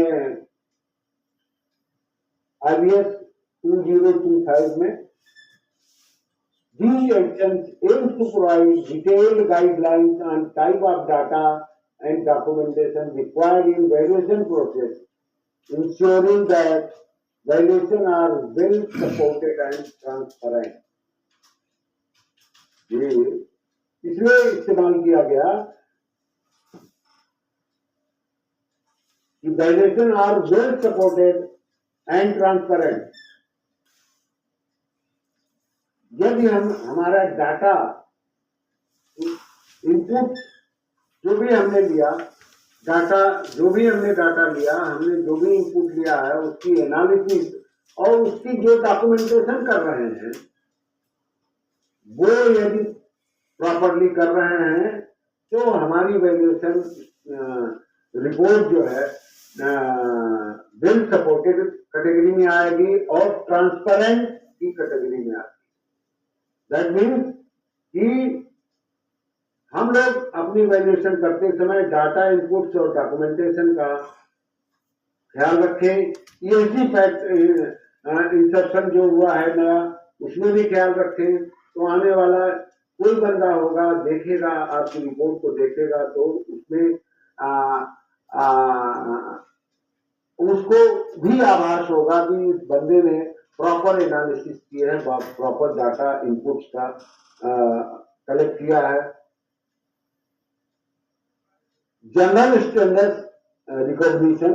IBS 2025 में. These actions aim to provide detailed guidelines on type of data and documentation required in valuation process, ensuring that valuation are well supported and transparent. ये इसलिए इस्तेमाल किया गया कि valuation are well supported and transparent. यदि हमारा data input जो भी हमने लिया, जो भी हमने डाटा लिया, हमने जो भी इनपुट लिया है उसकी एनालिसिस और उसकी जो डॉक्यूमेंटेशन कर रहे हैं वो यदि प्रॉपरली कर रहे हैं तो हमारी वैल्यूएशन रिपोर्ट जो है वेल सपोर्टेड कैटेगरी में आएगी और ट्रांसपेरेंट की कैटेगरी में आएगी. दैट मीन्स कि हम लोग अपनी वैल्यूएशन करते समय डाटा इनपुट्स और डॉक्यूमेंटेशन का ख्याल रखें. ESG फैक्ट इंसर्शन जो हुआ है नया उसमें भी ख्याल रखें. तो आने वाला कोई बंदा होगा देखेगा, आपकी रिपोर्ट को देखेगा तो उसमें उसको भी आभास होगा कि इस बंदे ने प्रॉपर एनालिसिस किया है, प्रॉपर डाटा इनपुट्स का कलेक्ट किया है. General standard recognition.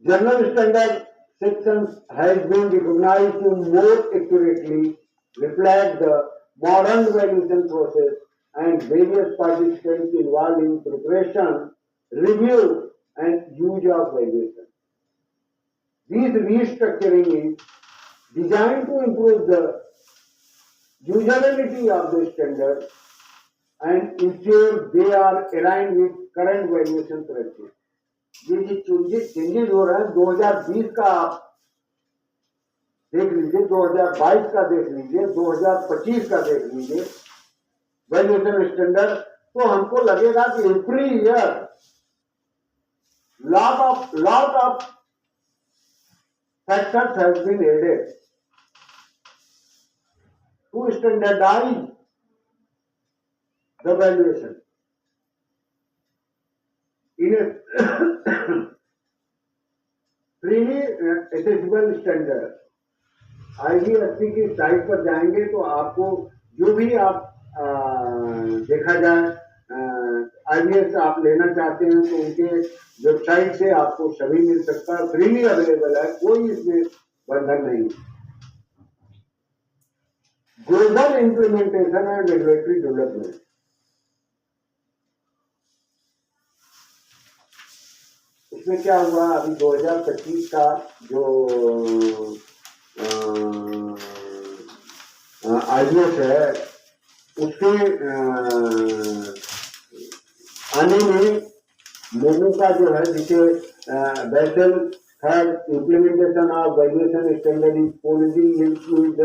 General standard sections has been recognized to more accurately reflect the modern valuation process and various participants involved in preparation, review and use of valuation. This restructuring is designed to improve the usability of the standards and ensure they are aligned with current valuation practice. ये जो changes हो रहा है 2020 का आप देख लीजिए, 2022 का देख लीजिए, 2025 का देख लीजिए वैल्यूएशन स्टैंडर्ड, तो हमको लगेगा कि every year lot of factors has been added to standardize the valuation in a freely accessible standard. IBSP की साइट पर जाएंगे तो आपको जो भी आप देखा जाए IBS आप लेना चाहते हैं तो उनके वेबसाइट से आपको सभी मिल सकता है, फ्रीली अवेलेबल है, कोई इसमें बंधन नहीं. Global implementation and regulatory development. इसमें क्या हुआ, अभी 2025 का जो IBS है उसके आने में लोगों का जो है जिसे Basel third implementation of valuation standard is policy linked with the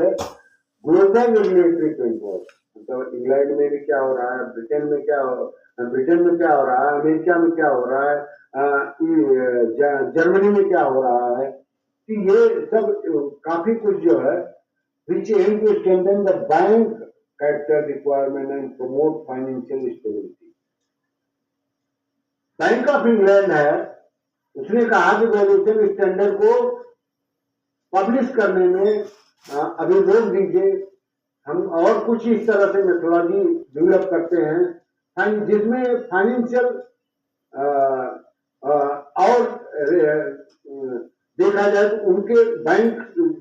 global regulatory framework. मतलब इंग्लैंड में भी क्या हो रहा है, ब्रिटेन में क्या हो रहा है, अमेरिका में क्या हो रहा है, जर्मनी में क्या हो रहा है, कि ये सब काफी कुछ जो है which aim to strengthen the bank capital requirement and promote financial stability. Bank of England है, उसने कहा कि वैल्यूएशन स्टैंडर्ड को पब्लिश करने में अभी रोक दीजिए, हम और कुछ इस तरह से मेथोडोलॉजी डेवलप करते हैं जिसमें फाइनेंशियल और देखा जाए तो उनके बैंक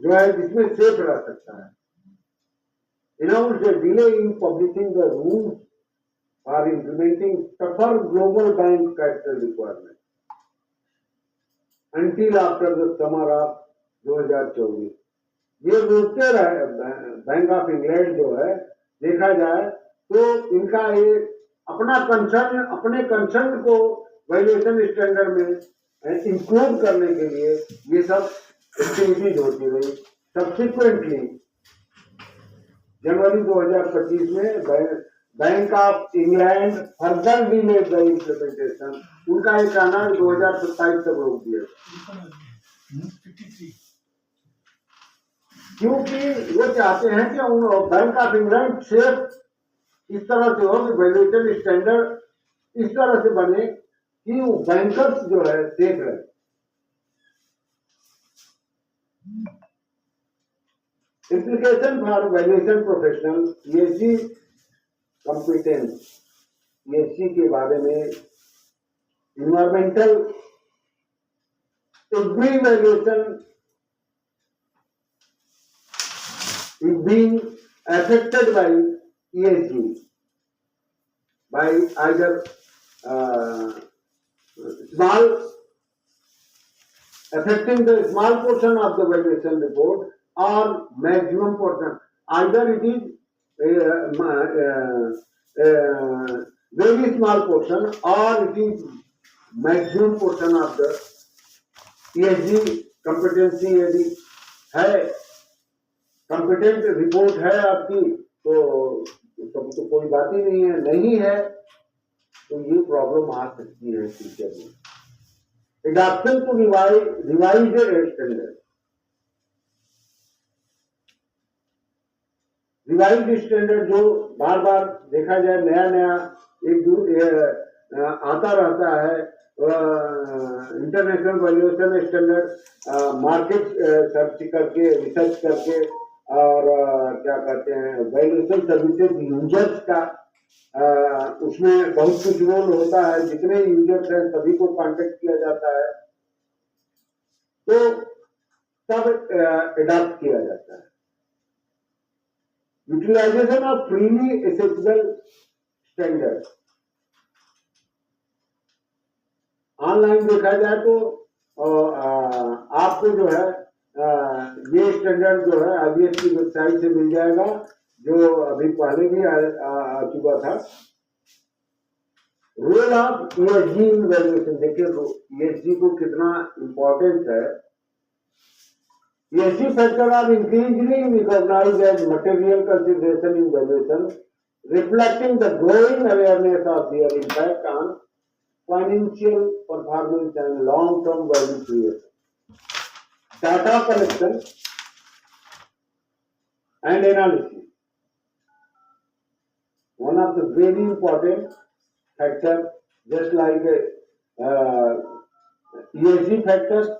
जो है जिसमें सेफ रह सकता है. Announced a delay in publishing the rules for implementing tougher global bank capital requirement until after the summer of 2024. ये रोकते रहे बैंक ऑफ इंग्लैंड जो है, देखा जाए तो इनका ये अपने कंसर्न को वैल्यूएशन स्टैंडर्ड में इंक्लूड करने के लिए ये सब एक्टिविटीज होती रही। सब्सिक्वेंटली जनवरी 2025 में bank of England further delay the implementation, उनका ये कहना 2027 तक रोक दिया, क्योंकि वो चाहते हैं कि बैंक ऑफ इंग्लैंड सेफ इस तरह से हो कि वैल्यूएशन स्टैंडर्ड इस तरह से बने कि वो बैंकर्स जो है सेफ रहे। Implication for valuation professional, ESG competence, ESG के बारे में environmental every valuation is being affected by ESG, by either small affecting the small portion of the valuation report or maximum portion. Either it is very small portion or it is maximum portion of the ESG competency यदि है, competent report है आपकी, तो तब तो कोई बात ही नहीं है, नहीं है तो ये प्रॉब्लम आ सकती है फ्यूचर में। Adoption to revised standard, revise standard जो बार बार देखा जाए नया नया आता रहता है, international valuation standard market search करके रिसर्च करके और क्या कहते हैं वैल्यूएशन सर्विसेज यूजर्स का उसमें बहुत कुछ रोल होता है, जितने यूजर्स हैं सभी को कांटेक्ट किया जाता है, तो तब अडॉप्ट किया जाता है। Utilisation of freely accessible standard, online देखा जाए तो आपको जो है ये स्टैंडर्ड जो है आईबीएस की वेबसाइट से मिल जाएगा, जो अभी पहले भी आ चुका था। Role of ESG in valuation, देखिए ईएसजी को कितना इंपॉर्टेंस है। ESG factors are increasingly recognized as material consideration in valuation, reflecting the growing awareness of their impact on financial performance and long-term value creation. Data collection and analysis, one of the very important factors, just like ESG factors,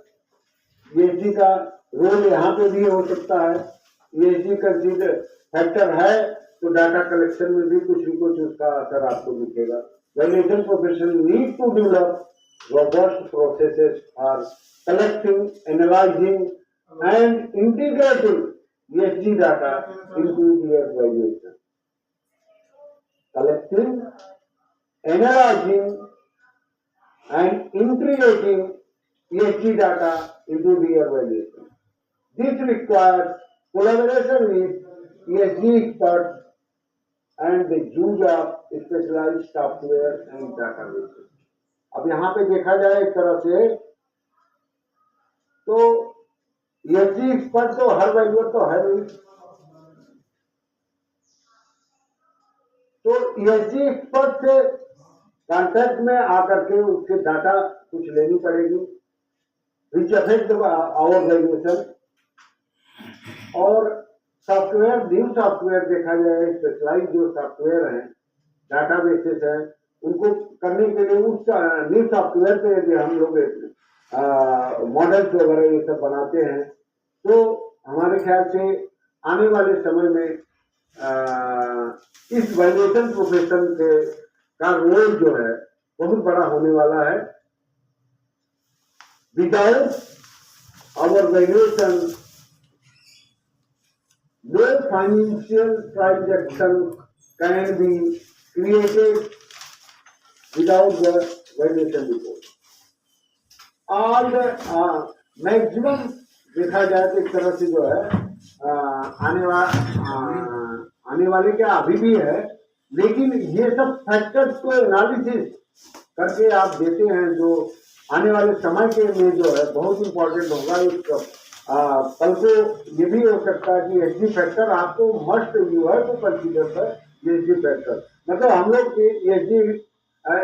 ESG का role यहाँ पे भी हो सकता है। ESG consider factor है तो data collection में भी कुछ न कुछ उसका असर आपको दिखेगा। Valuation professional need to develop robust processes for collecting, analysing and integrating ESG data into their valuation. Collecting, analyzing and integrating ESG data into their valuation. This requires collaboration with ESG experts and the use of specialized software and databases. अब यहाँ पे देखा जाए एक तरह से तो ESG expert तो हर वैल्यूअर तो है नहीं, तो ESG एक्सपर्ट से कॉन्टेक्ट में आकर के उससे डाटा कुछ लेनी पड़ेगी, which affect our valuation। और सॉफ्टवेयर, न्यू सॉफ्टवेयर देखा जाए, स्पेशलाइज जो सॉफ्टवेयर हैं, डाटाबेसेस हैं, उनको करने के लिए उस न्यू सॉफ्टवेयर पे यदि हम लोग मॉडल्स वगैरह ये सब बनाते हैं, तो हमारे ख्याल से आने वाले समय में इस वैल्यूएशन प्रोफेशन के का रोल जो है बहुत बड़ा होने वाला है। Without our valuation no financial transaction can be created without the valuation report. All the maximum देखा जाए तो एक तरह से जो है आने वाले क्या अभी भी है, लेकिन ये सब फैक्टर्स को एनालिसिस करके आप देते हैं जो आने वाले समय के लिए जो है बहुत इम्पोर्टेंट होगा। एक कल को ये भी हो सकता है कि एसडी फैक्टर आपको मस्ट यू है तो कंसीडर है एसडी फैक्टर, मतलब हम लोग एसडी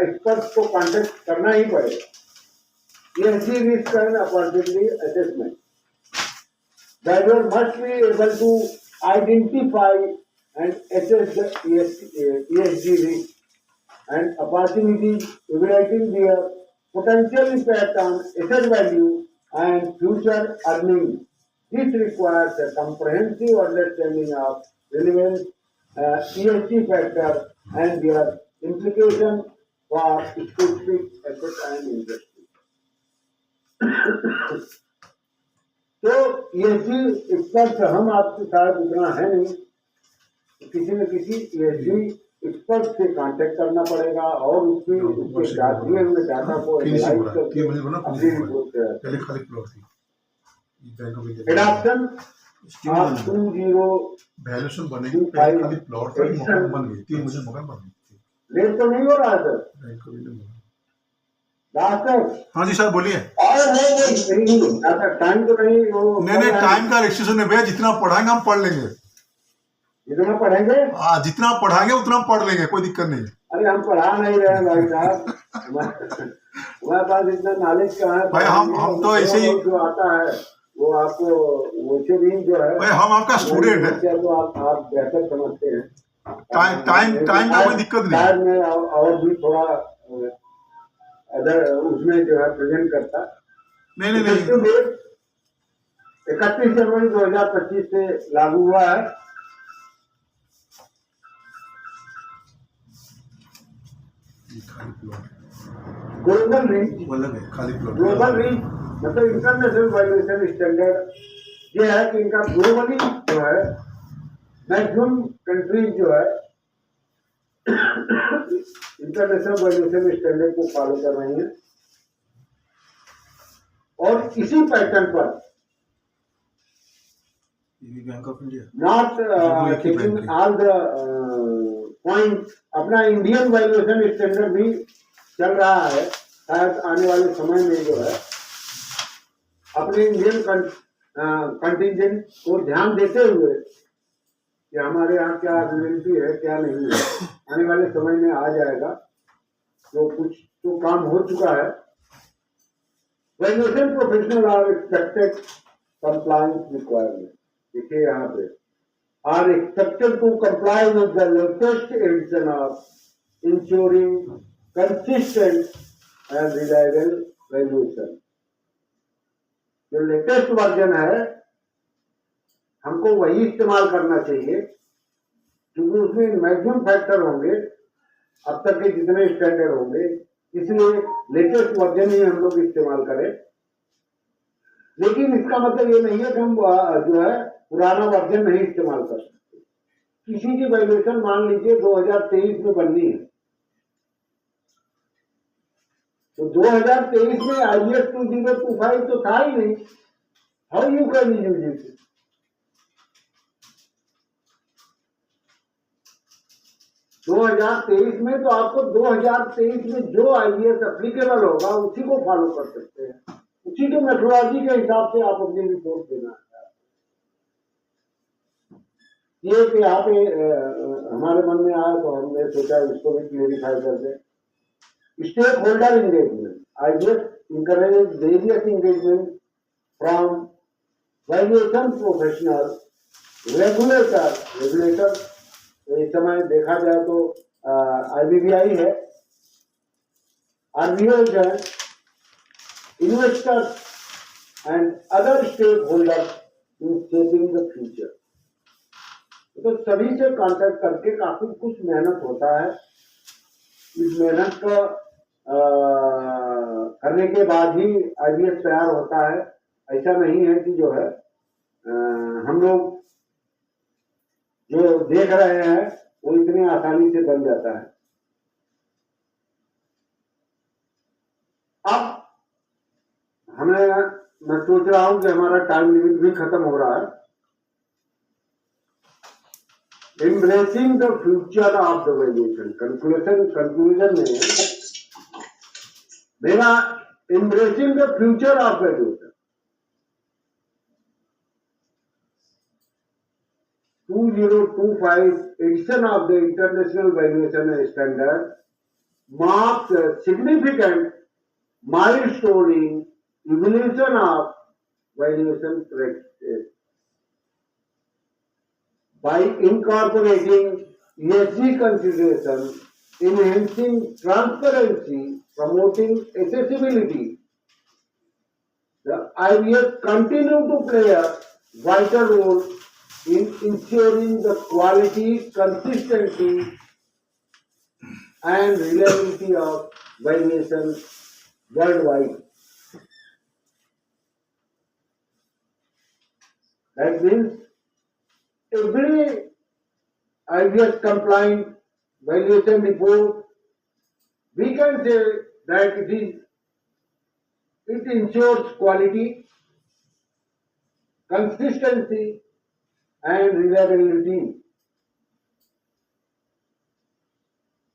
एक्सपर्ट्स को कांटेक्ट करना ही पड़ेगा। SD risk and opportunity assessment, driver must be able to identify and assess the ESG risk and opportunities, evaluating their potential impact on asset value and future earnings. This requires a comprehensive understanding of relevant ESG factors and their implication for specific asset and industry. तो ESG expert हम आपके साथ उतना है नहीं, किसी न किसी ESG एक्सपर्ट से कांटेक्ट करना पड़ेगा और उसके दिए हुए डाटा को एनालाइज करके अपनी रिपोर्ट तैयार पहले खाली प्लॉट थी बैंक ऑफ इंडिया एडॉप्शन आप 20 वैल्यूएशन बनेगी, पहले खाली प्लॉट था, मकान बन गई 3 मुझे मकान बन गई। लेट तो नहीं हो रहा sir bank of India. Sir? हाँ जी सर बोलिए। नहीं टाइम तो नहीं वो नहीं टाइम का रिस्ट्रिक्शन नहीं भैया, जितना पढ़ाएंगे हम पढ़ लेंगे, जितना पढ़ेंगे जितना पढ़ाएंगे उतना पढ़ लेंगे, कोई दिक्कत नहीं। अरे हम पढ़ा नहीं रहे हैं भाई साहब, हमारे पास इतना नॉलेज कहाँ है भाई हम तो ऐसे ही जो आता है वो आपको वैसे भी जो है भाई हम आपका स्टूडेंट है तो आप बेहतर समझते हैं। टाइम का कोई दिक्कत नहीं। शायद मैं और भी थोड़ा अदर उसमें जो है प्रेजेंट करता। नहीं 31 जनवरी 2025 से लागू हुआ है ग्लोबल रीच। खाली प्लॉट ग्लोबल रीच मतलब इंटरनेशनल वैल्यूएशन स्टैंडर्ड ये है कि इनका ग्लोबली जो है मैक्सिमम कंट्रीज जो है इंटरनेशनल वैल्यूएशन स्टैंडर्ड को फॉलो कर रही हैं और इसी पैटर्न पर bank of India not taking all the point अपना इंडियन वैल्यूएशन स्टैंडर्ड भी चल रहा है। शायद आने वाले समय में जो है अपने इंडियन कंटिजेंट को ध्यान देते हुए कि हमारे यहाँ क्या रियलिटी है क्या नहीं है, आने वाले समय में आ जाएगा। तो कुछ तो काम हो चुका है। Valuation professional are expected compliance requirement, देखिए यहाँ पे are expected to comply with the latest edition of ensuring consistent and reliable valuation. जो लेटेस्ट वर्जन है हमको वही इस्तेमाल करना चाहिए क्योंकि उसमें मैक्सिमम फैक्टर होंगे अब तक के जितने स्टैंडर्ड होंगे, इसलिए लेटेस्ट वर्जन ही हम लोग इस्तेमाल करें। लेकिन इसका मतलब ये नहीं है कि हम जो है पुराना वर्जन नहीं इस्तेमाल कर सकते। किसी की वैल्यूएशन मान लीजिए 2023 में बननी है तो 2023 में IAS 2025 तो था ही नहीं। How you can use it? दो 2023 में तो आपको 2023 में जो IAS एप्लीकेबल होगा उसी को फॉलो कर सकते हैं, उसी के मेथोडोलॉजी के हिसाब से आप अपनी रिपोर्ट देना है। ये कि यहाँ पे हमारे मन में आया तो हमने सोचा इसको भी क्लेरिफाई कर दे। Stakeholder engagement, IAS encourages various engagement from valuation professional, regulator इस समय देखा जाए तो IBBI है, RBI है, investors and other stakeholders in shaping the future। तो सभी से कांटेक्ट करके काफी कुछ मेहनत होता है। इस मेहनत का करने के बाद ही IAS तैयार होता है। ऐसा नहीं है कि जो है हम लोग जो देख रहे हैं वो इतनी आसानी से बन जाता है। अब मैं सोच रहा हूं कि हमारा टाइम लिमिट भी खत्म हो रहा है। Embracing the future of the valuation, conclusion में मेरा embracing the future of valuation. 2025 edition of the International Valuation Standard marks a significant milestone in evolution of valuation practices. By incorporating ESG considerations, enhancing transparency, promoting accessibility, the IVS continue to play a vital role in ensuring the quality, consistency, and reliability of valuation worldwide. That means every IVS compliant valuation report, we can say that it ensures quality, consistency, and reliability.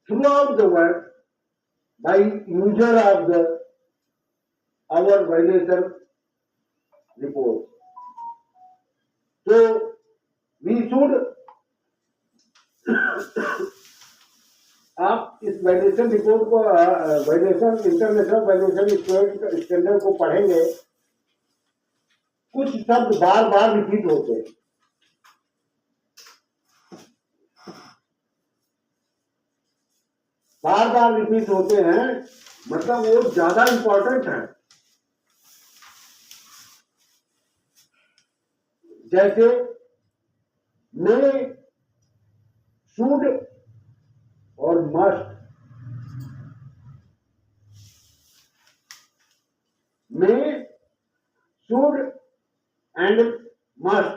Throughout the world, by user of our valuation report. So we should आप इस valuation report को valuation international valuation standard को पढ़ेंगे, कुछ शब्द बार बार repeat होते हैं, बार बार repeat होते हैं, मतलब वो ज्यादा इंपॉर्टेंट है। जैसे मैं, शुड और must, may, should and must.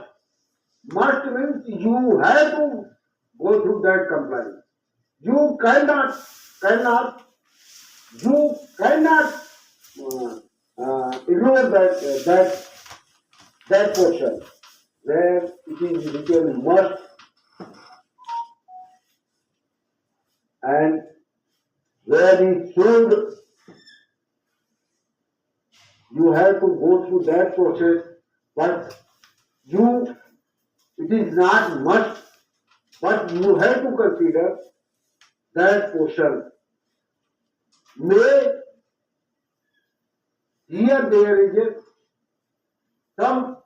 Must means you have to go through that compliance. You cannot ignore that portion where it is written must and where it should. You have to go through that process, but it is not must, but you have to consider that portion. May, here there is some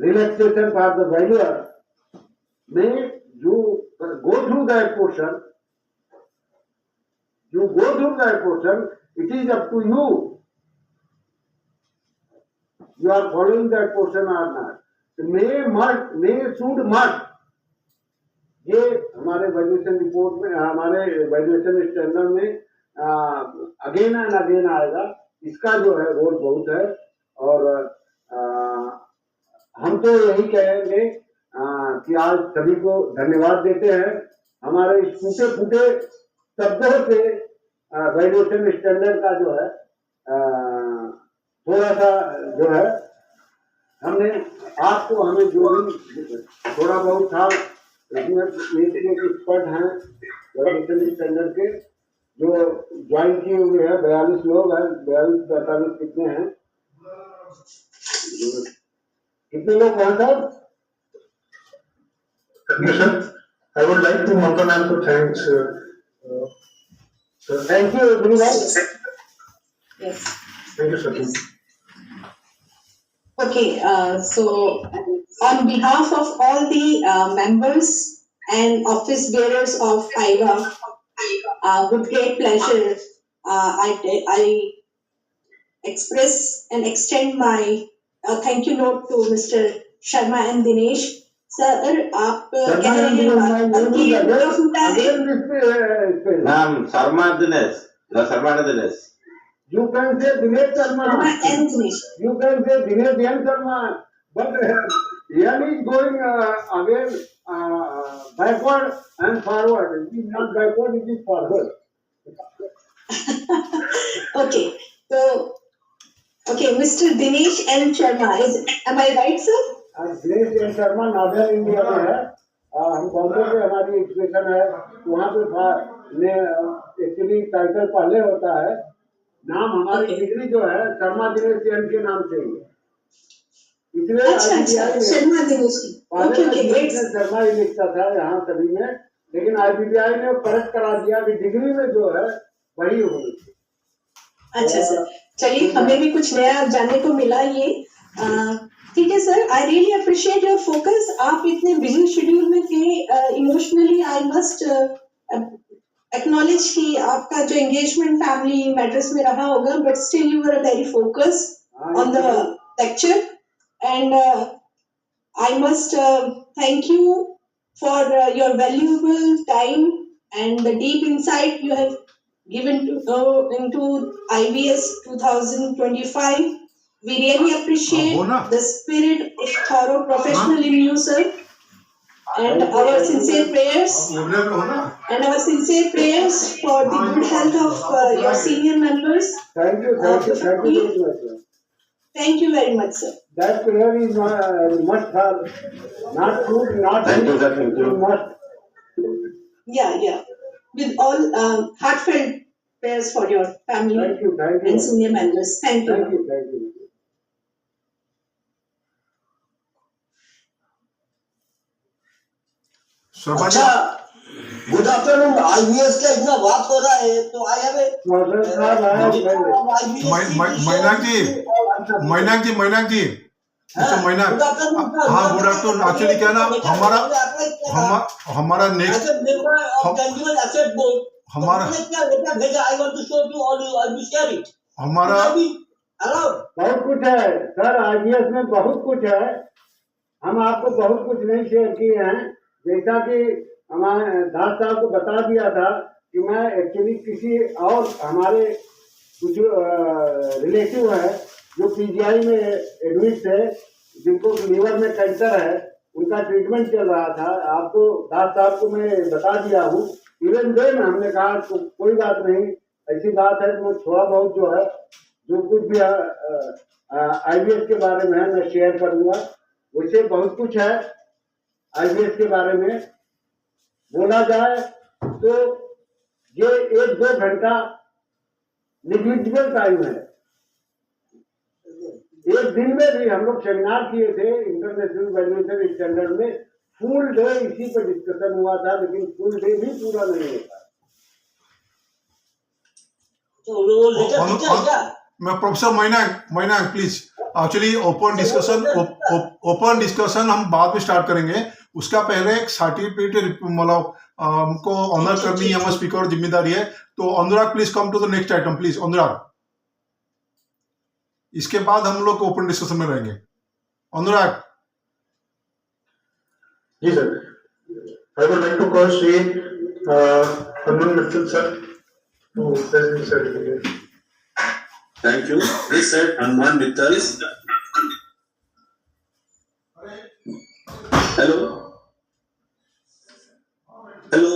relaxation for the valuer. May you go through that portion. You go through that portion, it is up to you. You are following that portion or not. May, must, may, should, must. ये हमारे valuation report में, हमारे valuation standard में again and again आएगा। इसका जो है role बहुत है और हम तो यही कहेंगे कि आज सभी को धन्यवाद देते हैं। हमारे इस टूटे फूटे शब्दों से वैल्यूएशन स्टैंडर्ड का जो है थोड़ा सा जो है हमने आपको, हमें जो भी थोड़ा बहुत था, इसमें एक्सपर्ट हैं वैल्यूएशन स्टैंडर्ड के जो ज्वाइन किए हुए हैं, 42 लोग हैं, 42-45 कितने हैं, कितने लोग हैं sir? Sir, I would like to Mamta ma'am to thank sir. Thank you everyone. Yes. Thank you, sir. Okay, so on behalf of all the members and office bearers of IVA, with great pleasure, I express and extend my thank you note to Mr. Sharma and Dinesh. Sir, आप कह रहे हैं कि Ma'am, Sharma Dinesh. No, Sharma and Dinesh. You can say Dinesh Sharma. Sharma and Dinesh. You can say Dinesh and Sharma, but Ian is going again backward and forward. It is not backward, it is forward. Okay, so Mr. Dinesh N. Sharma, am I right, sir? Dinesh N Sharma northern India में है, हम बॉम्बे में हमारी expression है। वहाँ पे actually title पहले होता है, नाम हमारी Okay. डिग्री जो है शर्मा दिनेश जैन के नाम से ही है। इसलिए अच्छा अच्छा, IBBI में शर्मा दिनेश की। पहले ओके मैं ओके, दिनेश ग्रेट। शर्मा ही लिखता था यहाँ सभी में, लेकिन IBBI ने करेक्ट करा दिया कि डिग्री में जो है वही होनी चाहिए। अच्छा सर, चलिए हमें भी कुछ नया जानने को मिला ये। ठीक है sir, I really appreciate your focus. आप इतने बिजी शेड्यूल में थे, इमोशनली आई मस्ट एक्नॉलेज कि आपका जो एंगेजमेंट फैमिली मैटर्स में रहा होगा, but still you are very focused on the lecture and I must thank you for your valuable time and the deep insight you have given into IBS 2025. We really appreciate Bona. the spirit of thorough professional in you, sir. And our sincere prayers बोलने में हो ना। and our sincere prayers for the good health of your senior members. Thank you very much, sir. Thank you very much, sir. That prayer is must have, not good, not Thank you, sir. Thank you. must. Yeah. With all heartfelt prayers for your family Thank you. and senior members. Thank you. Thank you. Sharma ji, अच्छा, good afternoon. IBS का इतना बात हो रहा है तो I have Master साहब आया Mainak ji, mister Mainak, good afternoon. हाँ गुड आफ्टरनून। एक्चुअली क्या ना, हमारा नेक्स्ट हमारा क्या लेटर भेजा, I want to show to all you, I will share it. हमारा बहुत कुछ है सर, IBS में बहुत कुछ है। हम आपको बहुत कुछ नहीं शेयर किए हैं, जैसा कि हमारे दास साहब को बता दिया था कि मैं एक्चुअली किसी और हमारे कुछ रिलेटिव है जो PGI में एडमिट थे, जिनको लीवर में कैंसर है, उनका ट्रीटमेंट चल रहा था। आपको दास साहब को मैं बता दिया हूँ। इवन देन हमने कहा तो कोई बात नहीं, ऐसी बात है तो मैं थोड़ा बहुत जो है जो कुछ भी IBS के बारे में है मैं शेयर करूंगा। वैसे बहुत कुछ है IBS के बारे में बोला जाए तो ये 1-2 घंटा निग्लिजिबल टाइम है। एक दिन में भी हम लोग सेमिनार किए थे इंटरनेशनल वैल्यूएशन स्टैंडर्ड में, फुल डे इसी पर डिस्कशन हुआ था, लेकिन फुल डे भी पूरा नहीं होता। तो वो लेटर भेजा है क्या? मैं professor Mainak please, actually open discussion हम बाद में स्टार्ट करेंगे। उसका पहले एक सर्टिफिकेट मतलब हमको ऑनर करनी है, हमारे स्पीकर जिम्मेदारी है। तो Anurag please come to the next item please, Anurag. इसके बाद हम लोग ओपन डिस्कशन में रहेंगे। Anurag ji sir, I would like to call Shri Hanuman Mittal sir to present the certificate. Thank you. This sir, Hanuman Mittal. Hello. Hello.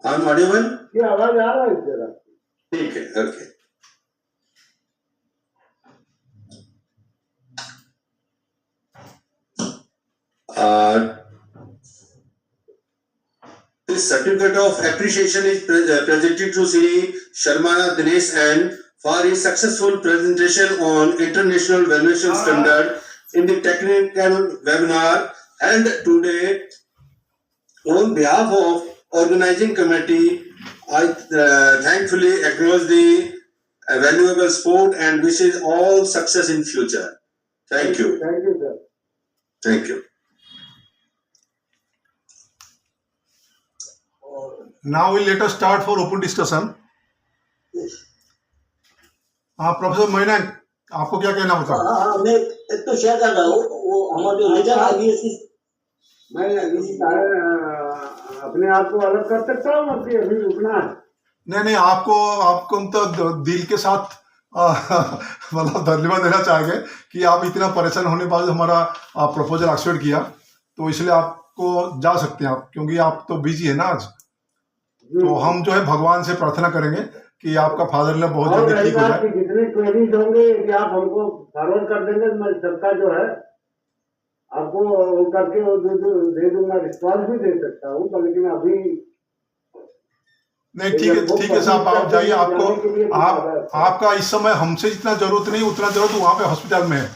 I'm audible? ये आवाज आ रहा है तेरा? ठीक है, okay. This certificate of appreciation is presented to Sri Sharma Dinesh and for his successful presentation on international valuation standard in the technical webinar held today. On behalf of organizing committee, I thankfully acknowledge the valuable support and wishes all success in future. Thank you. Thank you, sir. Thank you. now we'll let us start for open discussion. हाँ professor Mainak, आपको क्या कहना होता है? हाँ, मैं एक तो शेयर कर रहा हूँ, वो हमारे जो लेटर IBS की मैं अपने आप को अलग कर सकता हूँ, अभी रुकना है। नहीं, आपको हम तो दिल के साथ मतलब धन्यवाद देना चाहेंगे कि आप इतना परेशान होने के बाद हमारा प्रपोजल एक्सेप्ट किया, तो इसलिए आपको जा सकते हैं आप, क्योंकि आप तो बिजी है ना आज। तो हम जो है भगवान से प्रार्थना करेंगे कि आपका फादर ने बहुत जल्दी ठीक हो जाए। जितने क्वेरीज होंगे यदि आप हमको फॉरवर्ड कर देंगे, मैं सबका जो है आपको वो करके वो दे दूंगा, रिस्पॉन्स भी दे सकता हूँ, पर लेकिन अभी नहीं, ठीक है साहब, आप जाइए। आपका इस समय हमसे जितना जरूरत नहीं उतना जरूरत वहाँ पे हॉस्पिटल में है,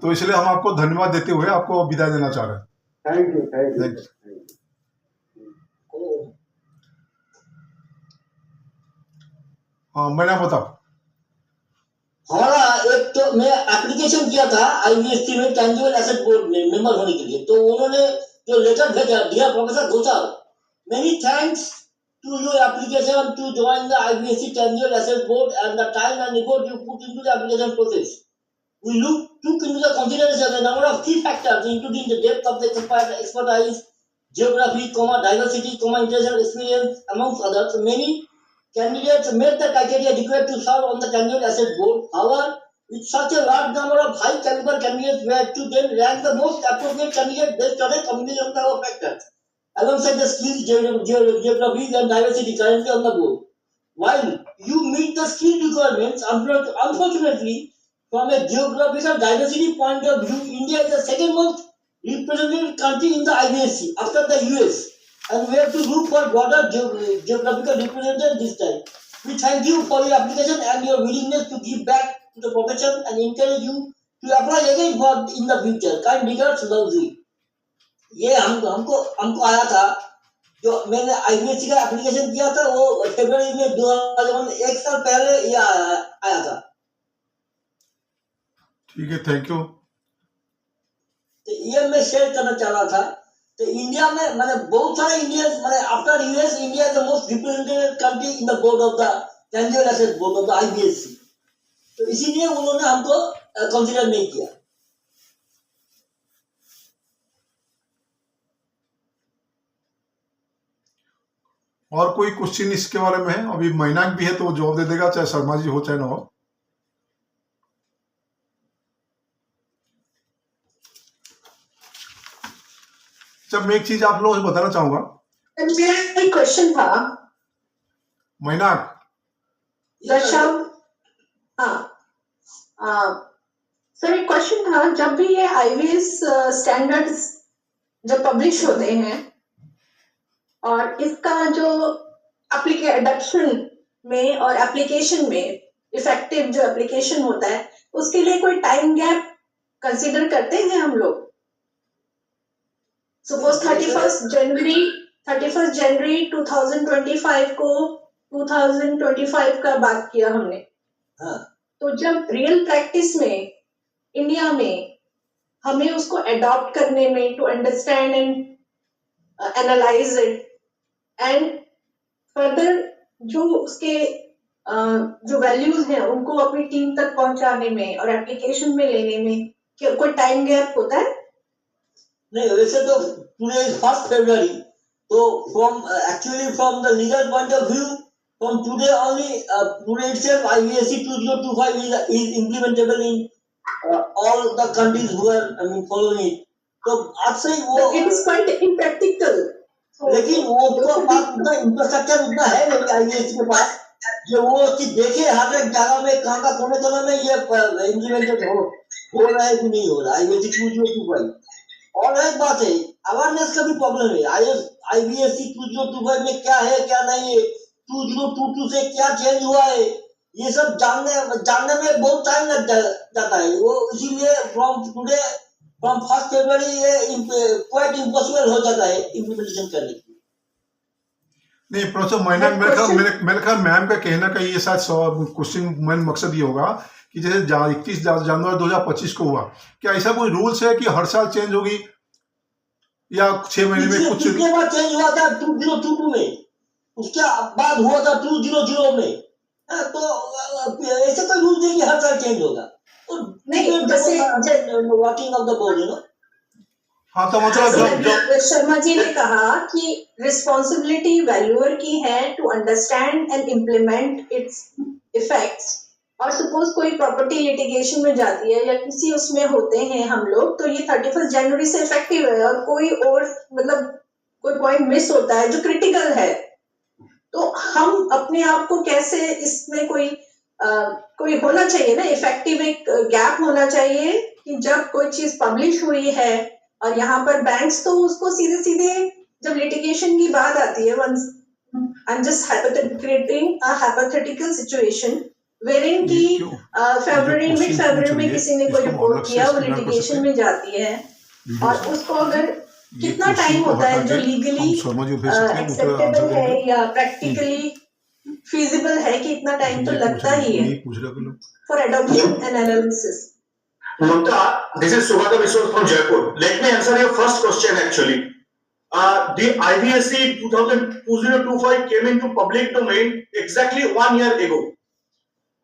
तो इसलिए हम आपको धन्यवाद देते हुए आपको विदाई देना चाह रहे हैं। Thank you, thank you. Thanks. हाँ, मैंने बताओ। हमारा एक तो मैं एप्लीकेशन किया था IBST में टेंजिबल एसेट बोर्ड में मेंबर होने के लिए, तो उन्होंने जो लेटर भेजा, dear professor Ghoshal, many thanks to your application to join the IBSC Tangible Asset Board and the time and effort you put into the application process. We took into the consideration a number of key factors, including the depth of the expertise, geography, diversity, international experience, amongst others. Many candidates met the criteria required to serve on the Tangible Asset Board. However, with such a large number of high caliber candidates, we had to then rank the most appropriate candidate based on a combination of factors, alongside the skills, geography and diversity currently on the board. While you meet the skill requirements, unfortunately, from a geographical diversity point of view, India is the second most represented country in the IBSC after the US, and we have to look for broader geographical representation this time. We thank you for your application and your willingness to give back to the profession and encourage you to apply again for in the future. Kind regards, Lawji. ये हमको आया था, जो मैंने IBSC का application किया था वो फरवरी में 2001, एक साल पहले ये आया था। ठीक है, थैंक यू। तो ये मैं शेयर करना चाह रहा था। तो इंडिया में मैंने बहुत सारे इंडियंस, मैंने after US, India is the most represented country in the board of the tangible asset board of the IBSC, तो इसीलिए उन्होंने हमको कंसीडर नहीं किया। और कोई क्वेश्चन इसके बारे में है? अभी मैनाक भी है तो वो जवाब दे देगा, चाहे शर्मा जी हो चाहे ना हो। जब मैं एक चीज आप लोगों से बताना चाहूंगा, मेरा एक क्वेश्चन था मैनाक। सर, एक क्वेश्चन था, जब भी ये IBS स्टैंडर्ड्स जब पब्लिश होते हैं और इसका जो एडॉप्शन में और एप्लीकेशन में इफेक्टिव जो एप्लीकेशन होता है, उसके लिए कोई टाइम गैप कंसीडर करते हैं हम लोग? सपोज 31 जनवरी 2025 को 2025 का बात किया हमने। हाँ। तो जब रियल प्रैक्टिस में इंडिया में हमें उसको अडॉप्ट करने में, to understand and analyse it and further जो उसके जो वैल्यूज हैं उनको अपनी टीम तक पहुंचाने में और एप्लीकेशन में लेने में क्या कोई टाइम गैप होता है? नहीं, वैसे तो टुडे इज 1 फरवरी, तो from the legal point of view, from today only, today itself IBSC 2025 is implementable in all the countries who are following it. तो आज से ही वो इट इज क्वाइट इम्प्रैक्टिकल, लेकिन वो तो पास उतना इंफ्रास्ट्रक्चर उतना है नहीं IBSC के पास जो वो चीज देखे हर एक जगह में कहाँ का कोने में ये इम्प्लीमेंटेड हो रहा है कि नहीं हो रहा है IBSC 2025। और एक बात है, अवेयरनेस का भी प्रॉब्लम है। IBSC 2025 में क्या है क्या नहीं है, 2022 से क्या चेंज हुआ है, ये सब जानने में बहुत टाइम लग जाता है। वो इसीलिए फ्रॉम 1 फरवरी ये क्वाइट इम्पॉसिबल हो जाता है इम्प्लीमेंटेशन करने की। नहीं प्रोफेसर मैनाक, मेरे ख्याल मैम का कहना का ये शायद क्वेश्चन मेन मकसद ये होगा कि जैसे 31 जनवरी 2025 को हुआ, क्या ऐसा कोई रूल्स है कि हर साल चेंज होगी या 6 महीने में कुछ? पिछले बार चेंज हुआ था 2022 में, उसके बाद हुआ था 2000 में। तो ऐसे कोई रूल नहीं कि हर साल चेंज होगा। तो नहीं, जैसे वर्किंग ऑफ द बोर्ड, हाँ, तो मतलब शर्मा जी ने कहा कि रिस्पॉन्सिबिलिटी वैल्यूअर की है to understand and implement its effects, और सपोज कोई प्रॉपर्टी लिटिगेशन में जाती है या किसी उसमें होते हैं हम लोग, तो ये 31 जनवरी से इफेक्टिव है, और कोई और मतलब कोई पॉइंट मिस होता है जो क्रिटिकल है, तो हम अपने आप को कैसे इसमें कोई होना चाहिए ना, इफेक्टिव एक गैप होना चाहिए कि जब कोई चीज पब्लिश हुई है और यहाँ पर बैंक्स तो उसको सीधे सीधे जब लिटिगेशन की बात आती है, once I am just creating a hypothetical situation wherein की फरवरी मिड फरवरी में किसी ने कोई रिपोर्ट किया, वो लिटिगेशन में जाती है और उसको अगर कितना टाइम होता है जो लीगली एक्सेप्टेबल है या प्रैक्टिकली feasible है कि इतना टाइम तो लगता ही है for adoption and analysis. Mamta, this is Sugata Biswas from Jaipur. Let me answer your first question actually. The IVSC 2025 came into public domain exactly 1 year ago.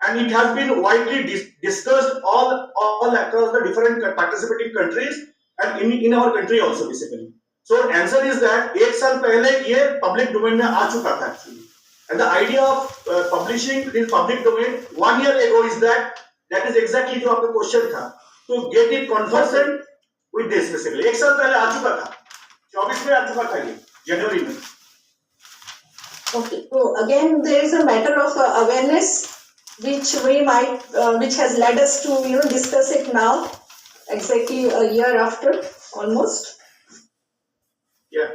And it has been widely discussed all across the different participating countries and in our country also basically. So answer is that 1 साल पहले ये public domain में आ चुका था actually. And the idea of publishing in public domain 1 year ago is that is exactly जो आपका question था, to get it conversant with this basically. 1 साल पहले आ चुका था, 24 में आ चुका था ये जनवरी में. Okay, so again there is a matter of awareness which we might which has led us to discuss it now exactly a year after almost. Yeah.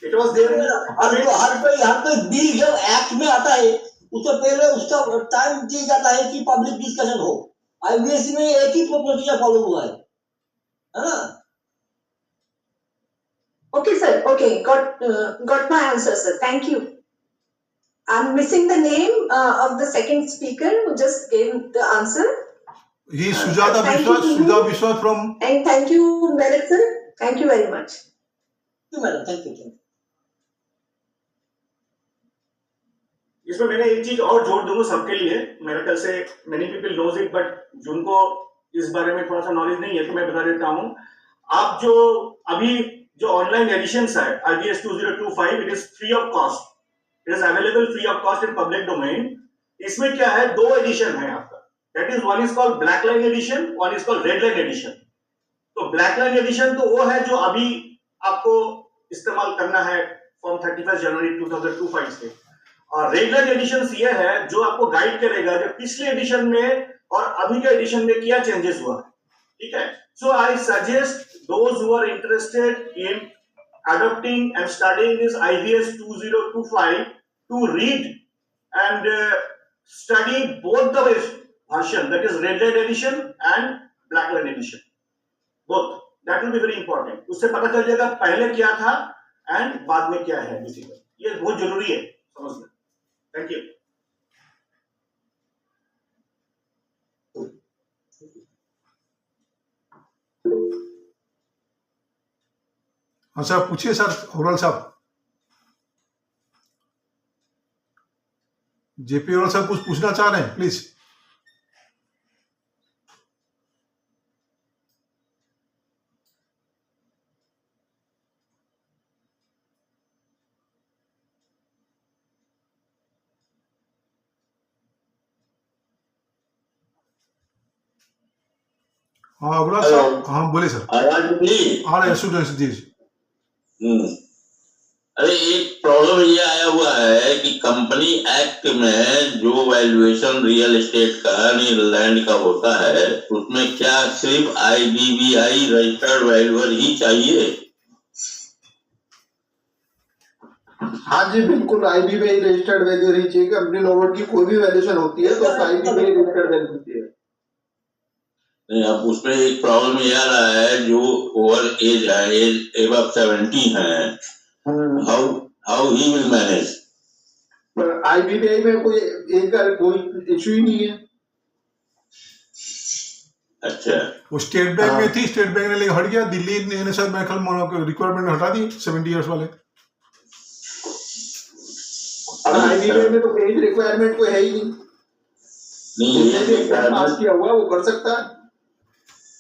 It was there. हर कोई बिल जब एक्ट में आता है उससे पहले उसका time दिया जाता है कि पब्लिक डिस्कशन हो. आईवीएससी में एक ही प्रोसीजर फॉलो हुआ है ना? Okay, sir. Okay, got my answer, sir. Thank you. I'm missing the name of the second speaker who just gave the answer. He is Sujata Biswas from. And thank you, Merit sir. Thank you very much. Thank you, madam. Thank you. इसमें मैंने एक चीज और जोड़ दूंगा सबके लिए. मेरे ख्याल से many people knows it, but जिनको इस बारे में थोड़ा सा नॉलेज नहीं है तो मैं बता देता हूँ. आप जो अभी जो ऑनलाइन एडिशंस है IVS 2025, it is free of cost. It is available free of cost in public domain. इसमें क्या है, 2 एडिशन है आपका. That is, one is called black line edition, one is called red line edition. तो black line edition तो वो है जो अभी आपको इस्तेमाल करना है फ्रॉम 31 जनवरी 2025 से. और रेड लाइन एडिशन ये है जो आपको गाइड करेगा जो पिछले एडिशन में और अभी के एडिशन में क्या चेंजेस हुआ है. ठीक है. So I suggest those who are interested in adopting and studying this IVS 2025 to read and study both the version, that is red line edition and black line edition. Both. That will be very important. उससे पता चल जाएगा पहले क्या था and बाद में क्या है. बेसिकली ये बहुत जरूरी है समझना. Thank you. हाँ सर, पूछिए सर. ओवरऑल साहब, जेपी ओवरऑल साहब कुछ पूछना चाह रहे हैं, प्लीज. हाँ ओवरऑल साहब, हाँ बोले सर. आवाज मिली? आ रहा है स्टूडेंट्स जी. अरे एक प्रॉब्लम ये आया हुआ है कि कंपनी एक्ट में जो वैल्यूएशन रियल एस्टेट का यानी लैंड का होता है उसमें क्या सिर्फ IBBI रजिस्टर्ड वैल्यूअर ही चाहिए? हाँ जी बिल्कुल, IBBI रजिस्टर्ड वैल्यूअर ही चाहिए. कंपनी लॉवर्ड की कोई भी वैल्यूएशन होती है तो IBBI रजिस्टर्ड वैल्यू होती है. नहीं, अब उसमें एक प्रॉब्लम ये आ रहा है जो ओवर एज है, एज एबव 70 है, हाउ ही विल मैनेज? पर IBBI में कोई इशू ही नहीं है. अच्छा, वो स्टेट बैंक में थी, स्टेट बैंक ने लेके हट गया. दिल्ली ने सर मैं कल रिक्वायरमेंट हटा दी 70 इयर्स वाले. IBBI में तो एज रिक्वायरमेंट कोई है ही नहीं. पास किया हुआ वो कर सकता है.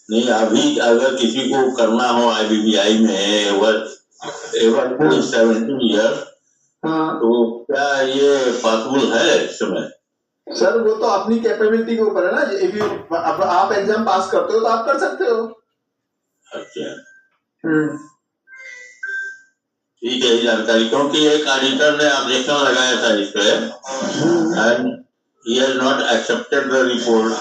नहीं, अभी अगर किसी को करना हो IBBI में ओवर 70 ईयर, तो क्या ये पॉसिबल है इस समय? सर वो तो अपनी कैपेबिलिटी के ऊपर है ना. इफ यू आप एग्जाम पास करते हो तो आप कर सकते हो. अच्छा, ठीक है जानकारी, क्योंकि एक ऑडिटर ने ऑब्जेक्शन लगाया था इस पे and he has not accepted the report.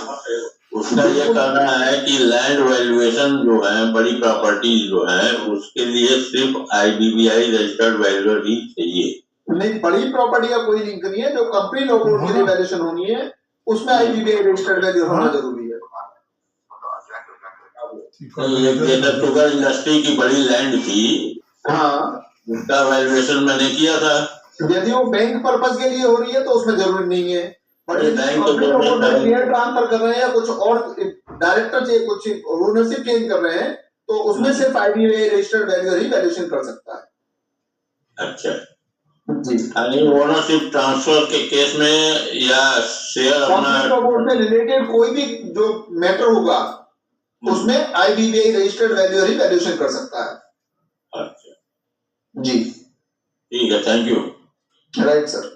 उसका ये कहना है कि लैंड वैल्यूएशन जो है, बड़ी प्रॉपर्टीज जो है, उसके लिए सिर्फ IDBI रजिस्टर्ड वैल्यूअर ही चाहिए। नहीं, बड़ी प्रॉपर्टी का कोई लिंक नहीं है। जो कंपनी लोगों की वैल्यूएशन होनी है उसमें IDBI रजिस्टर्ड वैल्यू होना जरूरी है। ये तो शुगर इंडस्ट्री की बड़ी लैंड थी, हाँ, उसका वैल्यूएशन मैंने किया था। यदि वो बैंक पर्पज के लिए हो रही है तो उसमें जरूरी नहीं है। बट अरे बैंक तो शेयर ट्रांसफर कर रहे हैं या कुछ और डायरेक्टर कुछ ओनरशिप चेंज कर रहे हैं तो उसमें सिर्फ IDBI रजिस्टर्ड वैल्यूअर ही वैल्यूएशन कर सकता है। अच्छा जी, यानी ओनरशिप ट्रांसफर के केस में या शेयर अपना कंपनी से रिलेटेड कोई भी जो मैटर होगा उसमें IDBI रजिस्टर्ड वैल्यूअर ही वैल्यूएशन कर सकता है। अच्छा जी, ठीक है, थैंक यू। Right sir.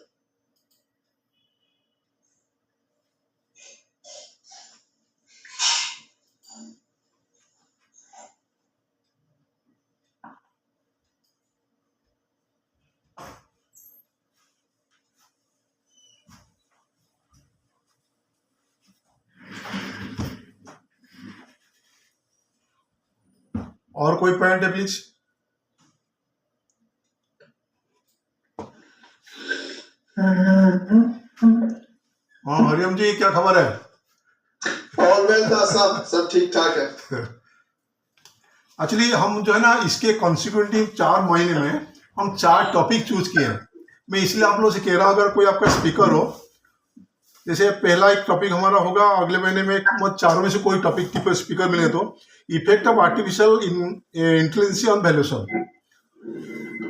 और कोई पॉइंट है प्लीज? हाँ हरिओम जी, क्या खबर है? ऑल वेल साहब, सब ठीक ठाक है। एक्चुअली हम जो है ना, इसके कॉन्सिक्यूटिव 4 महीने में हम 4 टॉपिक चूज किए हैं। मैं इसलिए आप लोगों से कह रहा हूँ, अगर कोई आपका स्पीकर हो, जैसे पहला एक टॉपिक हमारा होगा, अगले महीने में चारों में से कोई टॉपिक की स्पीकर मिले तो effect of artificial intelligence on valuation,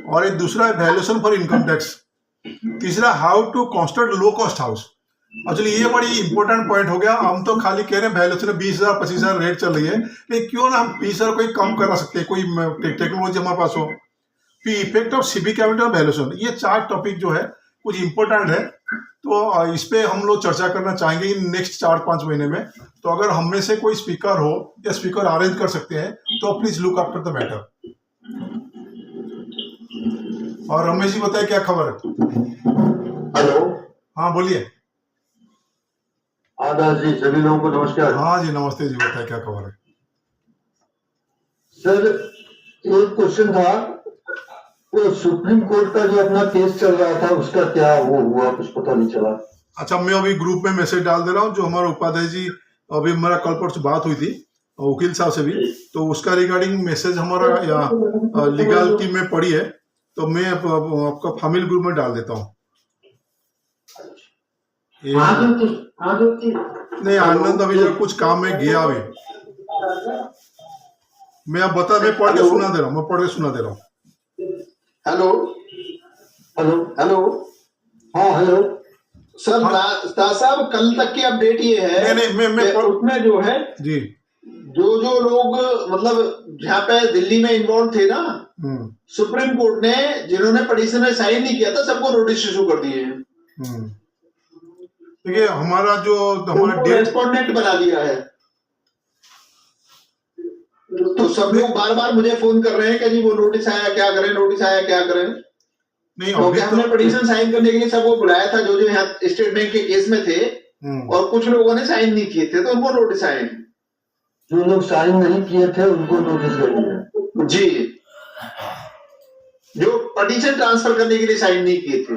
और एक दूसरा है वैल्यूएशन फॉर इनकम टैक्स, तीसरा how to construct low cost house. Actually ये बड़ी इंपॉर्टेंट पॉइंट हो गया। हम तो खाली कह रहे हैं वैल्यूएशन 20,000 25,000 रेट चल रही है, लेकिन क्यों ना हम 20,000 कोई कम करा सकते हैं, कोई टेक्नोलॉजी हमारे पास हो। फिर effect of civic capital valuation, ये 4 टॉपिक जो है कुछ इंपॉर्टेंट है, तो इस पे हम लोग चर्चा करना चाहेंगे इन नेक्स्ट 4-5 महीने में। तो अगर हम में से कोई स्पीकर हो या स्पीकर अरेंज कर सकते हैं तो please look after the matter. और रमेश जी बताइए क्या खबर है? हेलो, हाँ बोलिए। आदाब जी, सभी लोगों को नमस्कार। हाँ जी नमस्ते जी, बताइए क्या खबर है? सर एक क्वेश्चन था, वो सुप्रीम कोर्ट का जो अपना केस चल रहा था उसका क्या वो हुआ, कुछ पता नहीं चला। अच्छा, मैं अभी ग्रुप में मैसेज डाल दे रहा हूँ। जो हमारे उपाध्याय जी, अभी हमारा कल परसों बात हुई थी वकील साहब से भी, तो उसका रिगार्डिंग मैसेज हमारा या लीगल टीम में पड़ी है, तो मैं आपका फैमिली ग्रुप में डाल देता हूँ। नहीं आनंद अभी जरा कुछ काम में गया अभी, मैं आप बता, मैं पढ़ के सुना दे रहा हूँ। हेलो हेलो हेलो, हाँ हेलो सर साहब, कल तक की अपडेट ये है मैं उसमें जो है जी, जो लोग मतलब जहाँ पे दिल्ली में इन्वॉल्व थे ना, सुप्रीम कोर्ट ने जिन्होंने पिटीशन में साइन नहीं किया था सबको नोटिस इशू कर दिए हैं। देखिए हमारा डेट रेस्पोंडेंट बना दिया है, तो सब लोग बार बार मुझे फोन कर रहे हैं कि जी वो नोटिस आया क्या करें, नोटिस आया क्या करें। नहीं क्योंकि हमने पिटीशन साइन करने के लिए सबको बुलाया था जो यहाँ स्टेट बैंक के केस में थे, और कुछ लोगों ने साइन नहीं किए थे तो उनको नोटिस आए। जो लोग साइन नहीं किए थे उनको नोटिस गई है जी, जो पिटीशन ट्रांसफर करने के लिए साइन नहीं किए थे,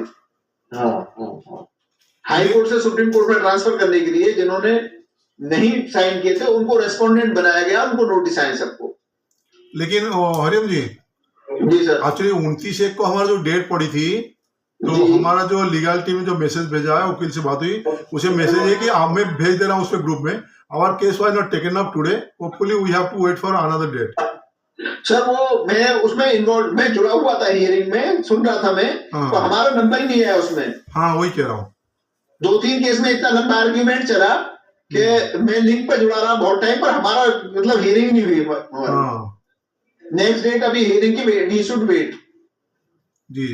हाई कोर्ट से सुप्रीम कोर्ट में ट्रांसफर करने के लिए जिन्होंने नहीं साइन किए थे उनको रेस्पोंडेंट बनाया गया, उनको नोटिस आए सबको। लेकिन हरिओम जी सर, एक्चुअली 29/1 को हमारा जो डेट पड़ी थी, तो हमारा जो लीगल टीम में जो मैसेज भेजा है, वकील से बात हुई, उसे मैसेज है कि आप, मैं भेज दे रहा हूँ उसके ग्रुप में, our case was not taken up today, hopefully we have to wait for another date. Sir वो मैं उसमें इन्वॉल्व, मैं जुड़ा हुआ था हियरिंग में, सुन रहा था मैं, तो हमारा नंबर ही नहीं है उसमें। हाँ वही कह रहा हूँ, 2-3 केस में इतना लंबा आर्ग्यूमेंट चला कि मैं लिंक पे जुड़ा रहा बहुत टाइम पर, हमारा मतलब हियरिंग नहीं हुई। नेक्स्ट डेट अभी हियरिंग की वी शुड वेट जी।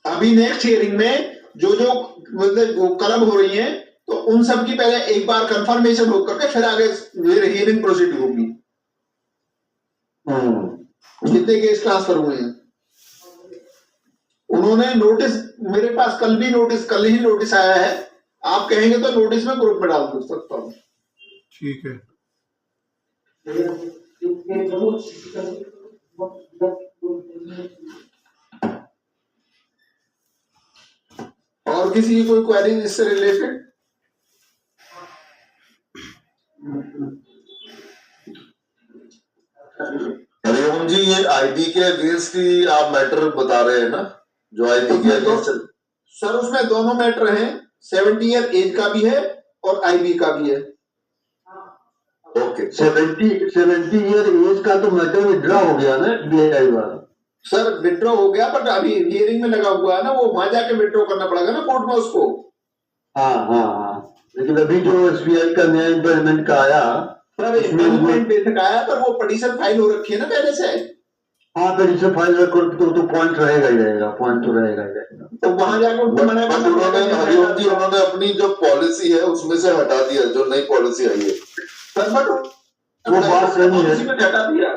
अभी नेक्स्ट हियरिंग में जो मतलब क्लब हो रही है, तो उन सब की पहले एक बार कंफर्मेशन हो करके फिर आगे हियरिंग प्रोसीड होगी। कितने केस ट्रांसफर हुए हैं उन्होंने नोटिस, मेरे पास कल ही नोटिस आया है, आप कहेंगे तो नोटिस में ग्रुप में डाल दे सकता हूँ। ठीक है। और किसी की कोई क्वेरी इससे रिलेटेड? हरिओम जी, ये आईबी के अगेंस्ट ही आप मैटर बता रहे हैं ना, जो आईबी के अगेंस्ट? सर उसमें दोनों मैटर हैं, 70 ईयर एज का भी है और आईबी का भी है। ओके, 70 ईयर एज का तो मैटर विड्रॉ हो गया ना बीआई वाला। सर विड्रॉ हो गया, बट अभी हियरिंग में लगा हुआ है ना, वो वहां जाके विड्रॉ करना पड़ेगा ना कोर्ट में उसको। हाँ, लेकिन अभी जो एसबीआई का नया इम्प्लीमेंट का आया, सर इम्प्लीमेंट बेसिक आया, पर वो पिटीशन फाइल हो रखी है ना पहले से। हाँ, पिटीशन फाइल तो पॉइंट रहेगा ही रहेगा, पॉइंट तो रहेगा ही रहेगा। तो वहां जाके उनको मना करना पड़ेगा। हरिओम जी, उन्होंने अपनी जो पॉलिसी है उसमें से हटा दिया, जो नई पॉलिसी आई है। सर बट वो बात सही है, हटा दिया।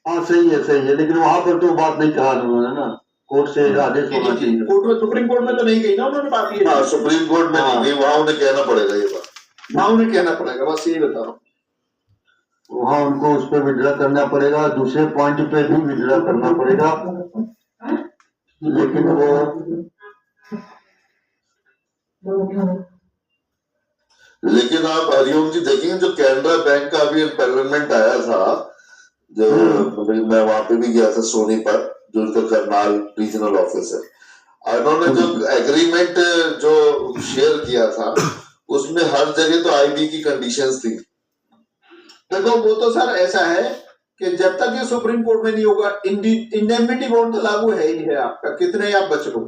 हाँ सही है, लेकिन वहां पर तो बात नहीं कहा उन्होंने ना, कोर्ट से आदेश होना चाहिए। कोर्ट में, सुप्रीम कोर्ट में तो नहीं गई ना उन्होंने बात ये। हाँ, सुप्रीम कोर्ट में नहीं गई, वहां उन्हें कहना पड़ेगा ये बात। वहां उन्हें कहना पड़ेगा, बस यही बता रहा हूँ। वहां उनको उस पर विड्रॉ करना पड़ेगा, दूसरे पॉइंट पे भी विड्रॉ करना पड़ेगा, लेकिन वो लेकिन आप हरिओम जी देखेंगे, जो कैनरा बैंक का अभी इम्पेलमेंट आया था, जो मैं वहां पे भी गया था सोनीपत, जो उनका करनाल रीजनल ऑफिस है, उन्होंने जो एग्रीमेंट जो शेयर किया था उसमें हर जगह तो आईबी की कंडीशंस थी। देखो वो तो सर ऐसा है कि जब तक ये सुप्रीम कोर्ट में नहीं होगा, इंडेमनिटी बॉन्ड तो लागू है ही है आपका, कितने आप बच लो।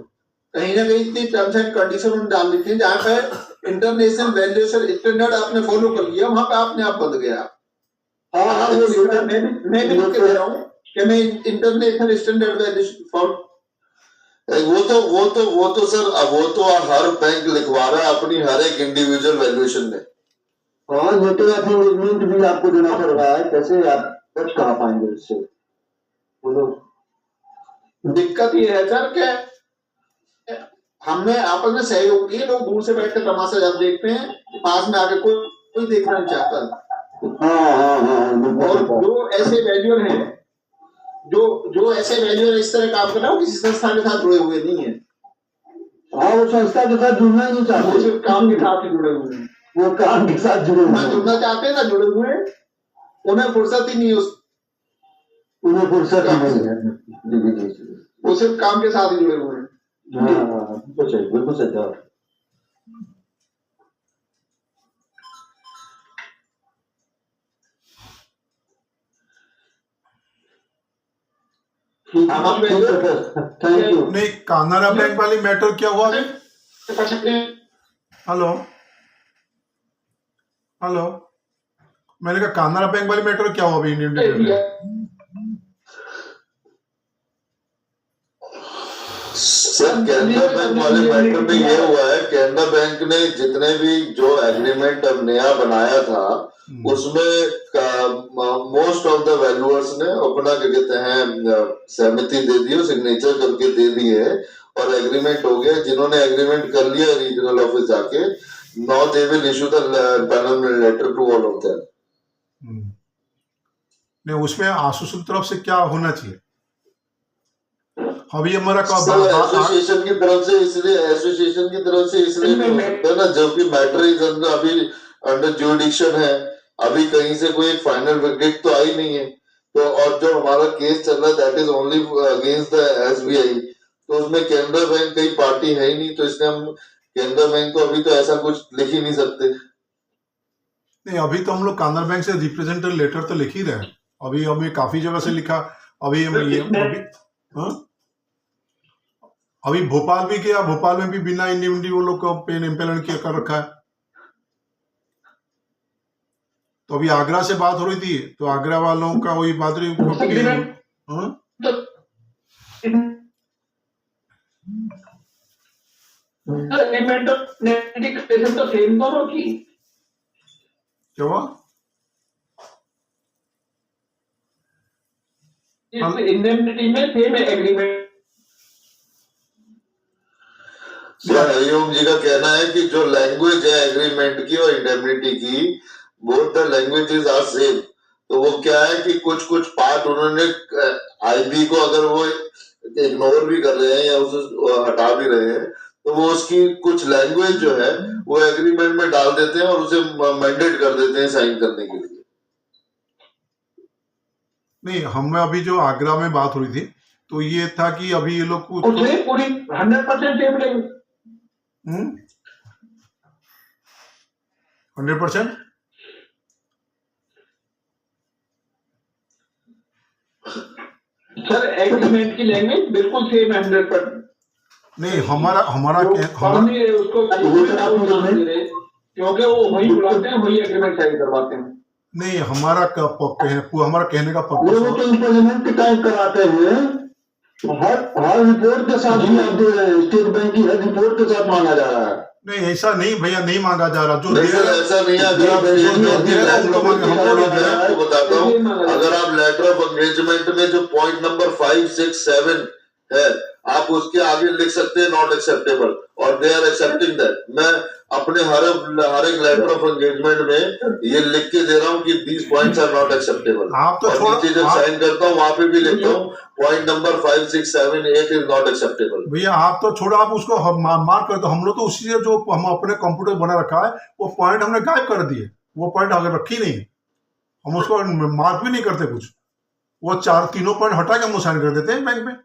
कहीं ना कहीं इतनी टर्म्स एंड कंडीशन उन्होंने डाल दी थी, जहाँ पे इंटरनेशनल वैल्यूएशन स्टैंडर्ड आपने फॉलो कर लिया, वहां पे आपने आप बंद गया। हाँ, मैं भी लिख के दे रहा हूँ कि मैं इंटरनेशनल स्टैंडर्ड वैल्यूएशन फॉलो। वो तो सर, वो तो हर बैंक लिखवा रहा है अपनी हर एक इंडिविजुअल वैल्यूएशन में। हाँ, ये तो एग्रीमेंट भी आपको देना पड़ रहा है, कैसे आप बच कहा पाएंगे इससे? बोलो। दिक्कत ये है सर कि हमने आपस में सहयोग किए, लोग दूर से बैठ कर तमाशा जब देखते हैं, पास में आके कोई देखना नहीं चाहता। हाँ, और जो ऐसे वैल्यूअर हैं, जो ऐसे वैल्यूअर इस तरह काम कर रहा है, वो किसी संस्था के साथ जुड़े हुए नहीं है। हाँ, वो संस्था के साथ जुड़ना ही नहीं चाहते, वो सिर्फ काम के साथ ही जुड़े हुए हैं। वो काम के साथ जुड़े हुए हैं, जुड़ना चाहते हैं ना जुड़े हुए हैं, उन्हें फुर्सत ही नहीं है, उन्हें फुर्सत ही नहीं है, वो सिर्फ काम के साथ ही जुड़े हुए हैं। हाँ, बिल्कुल सही जवाब। Thank you. नहीं, कानाडा बैंक वाली मैटर क्या हुआ? हेलो, मैंने कहा कानाडा बैंक वाली मैटर क्या हुआ अभी इंडियन में? सर, कैनरा बैंक वाले मैटर में ये हुआ है, कैनरा बैंक ने जितने भी जो एग्रीमेंट अब नया बनाया था उसमें मोस्ट ऑफ द वैल्यूअर्स ने अपना क्या कहते हैं सहमति दे दी, सिग्नेचर करके दे दिए और एग्रीमेंट हो गया। जिन्होंने एग्रीमेंट कर लिया रीजनल ऑफिस जाके, now they will issue the panel letter to all of them. नहीं, उसमें आसुसुल तरफ से क्या होना चाहिए? अभी हमारा एसोसिएशन की तरफ से इसलिए नहीं सकता ना, जबकि मैटर इज अभी अंडर ज्यूरिडिक्शन है, अभी कहीं से कोई एक फाइनल वर्डिक्ट तो आई नहीं है। तो और जो हमारा केस चल रहा है that is only against the SBI, तो उसमें कैनरा बैंक कई पार्टी है ही नहीं, तो इसलिए हम कैनरा बैंक को अभी तो ऐसा कुछ लिख ही नहीं सकते। नहीं, अभी तो हम लोग कानाडा बैंक से रिप्रेजेंटेटिव लेटर तो लिख ही रहे हैं। अभी हमें काफी जगह से लिखा, अभी भोपाल भी किया, भोपाल में भी बिना इंडिविजुअल वो लोग को पेन इम्पेलन किया कर रखा है। तो अभी आगरा से बात हो रही थी, तो आगरा वालों का वही बात रही। क्या हुआ? इंडेमनिटी में सेम एग्रीमेंट सर हरिओम जी का कहना है कि जो लैंग्वेज है एग्रीमेंट की और इंडेमनिटी की, both the languages are same. तो वो क्या है कि कुछ कुछ पार्ट उन्होंने आईबी को अगर वो इग्नोर भी कर रहे हैं या उसे हटा भी रहे हैं, तो वो उसकी कुछ लैंग्वेज जो है वो एग्रीमेंट में डाल देते हैं और उसे मैंडेट कर देते हैं साइन करने के लिए। नहीं, हमें अभी जो आगरा में बात हो रही थी तो ये था कि अभी ये लोग कुछ पूरी 100% सेम रहेगी। 100%। सर एग्रीमेंट की लैंग्वेज बिल्कुल सेम है 100%। नहीं, हमारा हमारा उसको क्योंकि वो वही बुलाते हैं, वही एग्रीमेंट साइन करवाते हैं। नहीं, हमारा कहने का वो पर्पस तो इम्प्लीमेंट टाइप कराते हुए हर रिपोर्ट के साथ ही आप दे रहे हैं, स्टेट बैंक की हर रिपोर्ट के साथ मांगा जा रहा है। नहीं, ऐसा नहीं भैया, नहीं मांगा जा रहा। जो नहीं सर ऐसा नहीं है। अगर आप आपको बताता हूँ, अगर आप लेटर ऑफ एंगेजमेंट में जो पॉइंट नंबर 5, 6, 7 है, आप उसके आगे लिख सकते हैं नॉट एक्सेप्टेबल, और दे आर एक्सेप्टिंग दैट। मैं अपने हर एक लेटर ऑफ एंगेजमेंट में ये लिख के दे रहा हूँ कि these points are not acceptable. आप तो और नीचे जब साइन करता हूँ वहां पे भी लिखता हूँ point number 5, 6, 7, 8 is not acceptable. भैया आप तो छोड़ो, आप उसको मार्क कर दो। हम लोग तो उसी से जो हम अपने कंप्यूटर बना रखा है वो पॉइंट हमने गायब कर दिए। वो पॉइंट अगर रखी नहीं, हम उसको मार्क भी नहीं करते कुछ। वो तीनों पॉइंट हटा के हम साइन कर देते हैं बैंक में।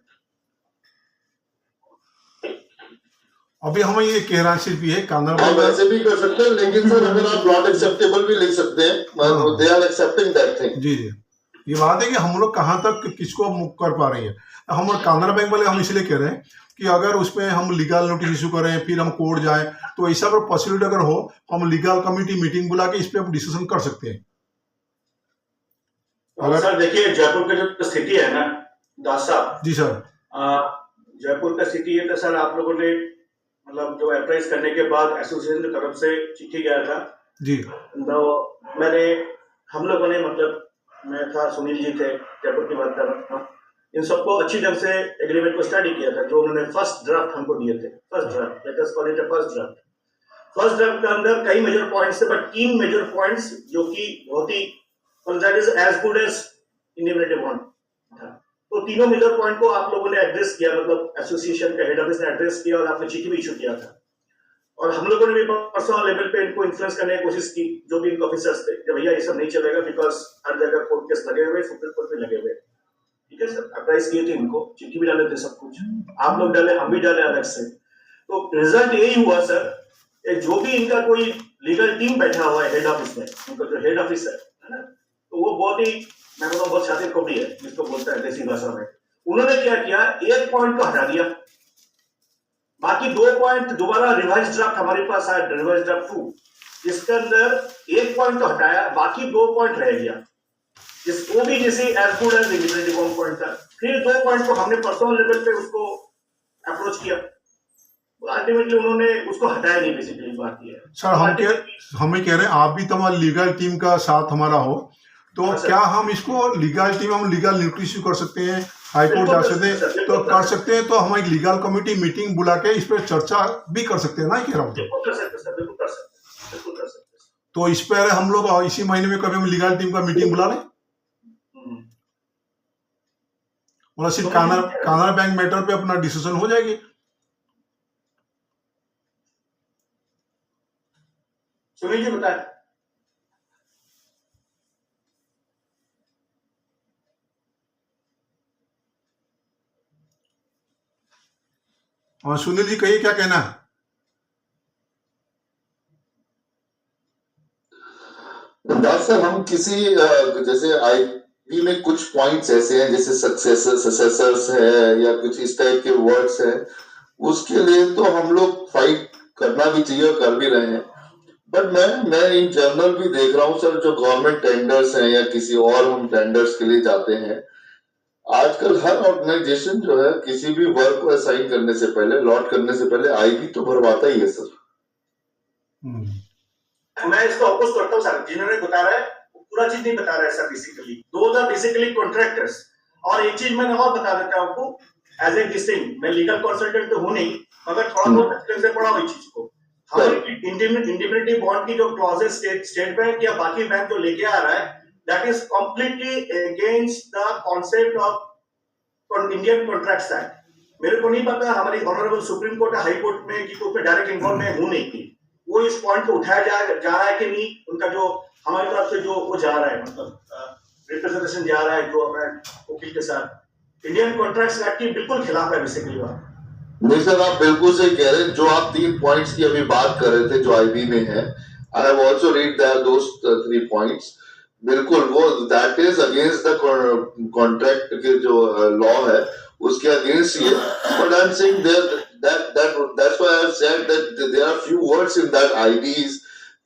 अभी हमें ये कह रहा है सिर्फ ये कानर आप ऐसे भी कर सकते हैं, लेकिन सर अगर आप नॉट एक्सेप्टेबल भी लिख सकते हैं, they are accepting that thing. जी जी, ये बात है कि हम लोग कहाँ तक किसको कर पा रहे हैं। हम कानरा बैंक वाले हम इसलिए कह रहे हैं कि अगर उसमें हम लीगल नोटिस इशू करें, फिर हम कोर्ट जाएं, तो ऐसा अगर पॉसिबिलिटी अगर हो, हम लीगल कमिटी मीटिंग बुला के इस पे हम डिस्कशन कर सकते हैं। अगर सर देखिए, जयपुर की जो स्थिति है ना दास साहब जी सर, जयपुर का स्थिति है तो सर आप लोगों ने मतलब जो अप्राइज करने के बाद एसोसिएशन की तरफ से चिट्ठी गया था जी, तो हम लोगों ने मतलब मैं था, सुनील जी थे, जयपुर की बात कर रहा था, इन सबको अच्छी ढंग से एग्रीमेंट को स्टडी किया था। जो उन्होंने फर्स्ट ड्राफ्ट हमको दिए थे, first draft, let us call it a first draft. First draft के अंदर कई मेजर पॉइंट्स थे, बट 3 मेजर पॉइंट्स जो कि बहुत ही that is as good as independent bond था। तो तीनों मेजर पॉइंट को आप लोगों ने एड्रेस किया, मतलब एसोसिएशन के हेड ऑफिस ने एड्रेस किया और आपने चिट्ठी भी इशू किया था। और हम लोगों ने भी पर्सनल लेवल पे इनको इन्फ्लुएंस करने की कोशिश की, जो भी इनके ऑफिसर्स थे, कि भैया ये सब नहीं चलेगा, बिकॉज हर जगह कोर्ट केस लगे हुए, सुप्रीम कोर्ट में लगे हुए। ठीक है सर, अप्राइज किए थे इनको, चिट्ठी भी डाले थे, सब कुछ आप लोग डाले, हम भी डाले अलग से। तो रिजल्ट यही हुआ सर, जो भी इनका कोई लीगल टीम बैठा हुआ है हेड ऑफिस में, उनका जो हेड ऑफिस है ना, तो वो बहुत ही, मैं बताऊं, बहुत शातिर खोपड़ी है, जिसको बोलता है देसी भाषा में। उन्होंने क्या किया, एक पॉइंट को हटा दिया, बाकी 2 पॉइंट दोबारा रिवाइज ड्राफ्ट हमारे पास आया, रिवाइज ड्राफ्ट 2, जिसके अंदर 1 पॉइंट तो हटाया, बाकी 2 पॉइंट रह गया, जिसको भी जैसे as good as independent bond point था। फिर 2 पॉइंट को हमने पर्सनल लेवल पे उसको अप्रोच किया, अल्टीमेटली उन्होंने उसको हटाया नहीं। बेसिकली बात ये है सर, हमें कह रहे हैं आप भी तो हमारी लीगल टीम का साथ हमारा हो, तो क्या हम इसको लीगल टीम, हम लीगल नोटिस कर सकते हैं, हाईकोर्ट जा सकते हैं, तो कर सकते हैं, तो हम एक लीगल कमिटी मीटिंग बुला के इस पर चर्चा भी कर सकते हैं ना, कह रहा हूँ। तो इस पर हम लोग इसी महीने में कभी हम लीगल टीम का मीटिंग बुला लें, और सिर्फ कानरा बैंक मैटर पे अपना डिसीजन हो जाएगी। सुनील जी बताए। और सुनील जी कहिए, क्या कहना है? सर, हम किसी जैसे आईपी में कुछ पॉइंट्स ऐसे हैं, जैसे सक्सेसर्स है या कुछ इस टाइप के वर्ड्स हैं, उसके लिए तो हम लोग फाइट करना भी चाहिए और कर भी रहे हैं। बट मैं इन जनरल भी देख रहा हूँ सर, जो गवर्नमेंट टेंडर्स हैं या किसी और हम टेंडर्स के लिए जाते हैं, आजकल हर ऑर्गेनाइजेशन जो है किसी भी वर्क को असाइन करने से पहले, लॉट करने से पहले आईबी तो भरवाता ही है सर। मैं इसको अपोज करता हूँ सर, जिन्होंने बता रहा है पूरा चीज नहीं बता रहा है सर। बेसिकली दो बेसिकली कॉन्ट्रैक्टर्स। और एक चीज मैंने और बता देता हूँ आपको, एज ए डिस्टिंग, मैं लीगल कंसल्टेंट तो हूं नहीं, मगर थोड़ा बहुत एक्सपीरियंस से पढ़ा हुई चीज को। हमारी इंडिमिनिटी बॉन्ड की जो क्लॉजेस स्टेट बैंक या बाकी बैंक जो लेके आ रहा है, that is completely against the concept of Indian contracts act. मेरे को नहीं पता हमारी honourable supreme court high court में की कोई डायरेक्ट इन्वॉल्व में हूं नहीं की, वो इस पॉइंट को उठाया जा रहा है कि नहीं, उनका जो हमारी तरफ से जो वो जा रहा है, मतलब रिप्रेजेंटेशन जा रहा है जो अपने वकील के साथ, इंडियन कॉन्ट्रैक्ट्स एक्ट की बिल्कुल खिलाफ है बेसिकली बात। नहीं सर, आप बिल्कुल सही कह रहे हैं। जो आप 3 पॉइंट्स की अभी बात कर रहे थे जो आईबी में है, I have also read those 3 points. बिल्कुल वो that is against the contract के जो लॉ है उसके अगेंस्ट ही है। But I am saying that's why I have said that there are few words in that IBs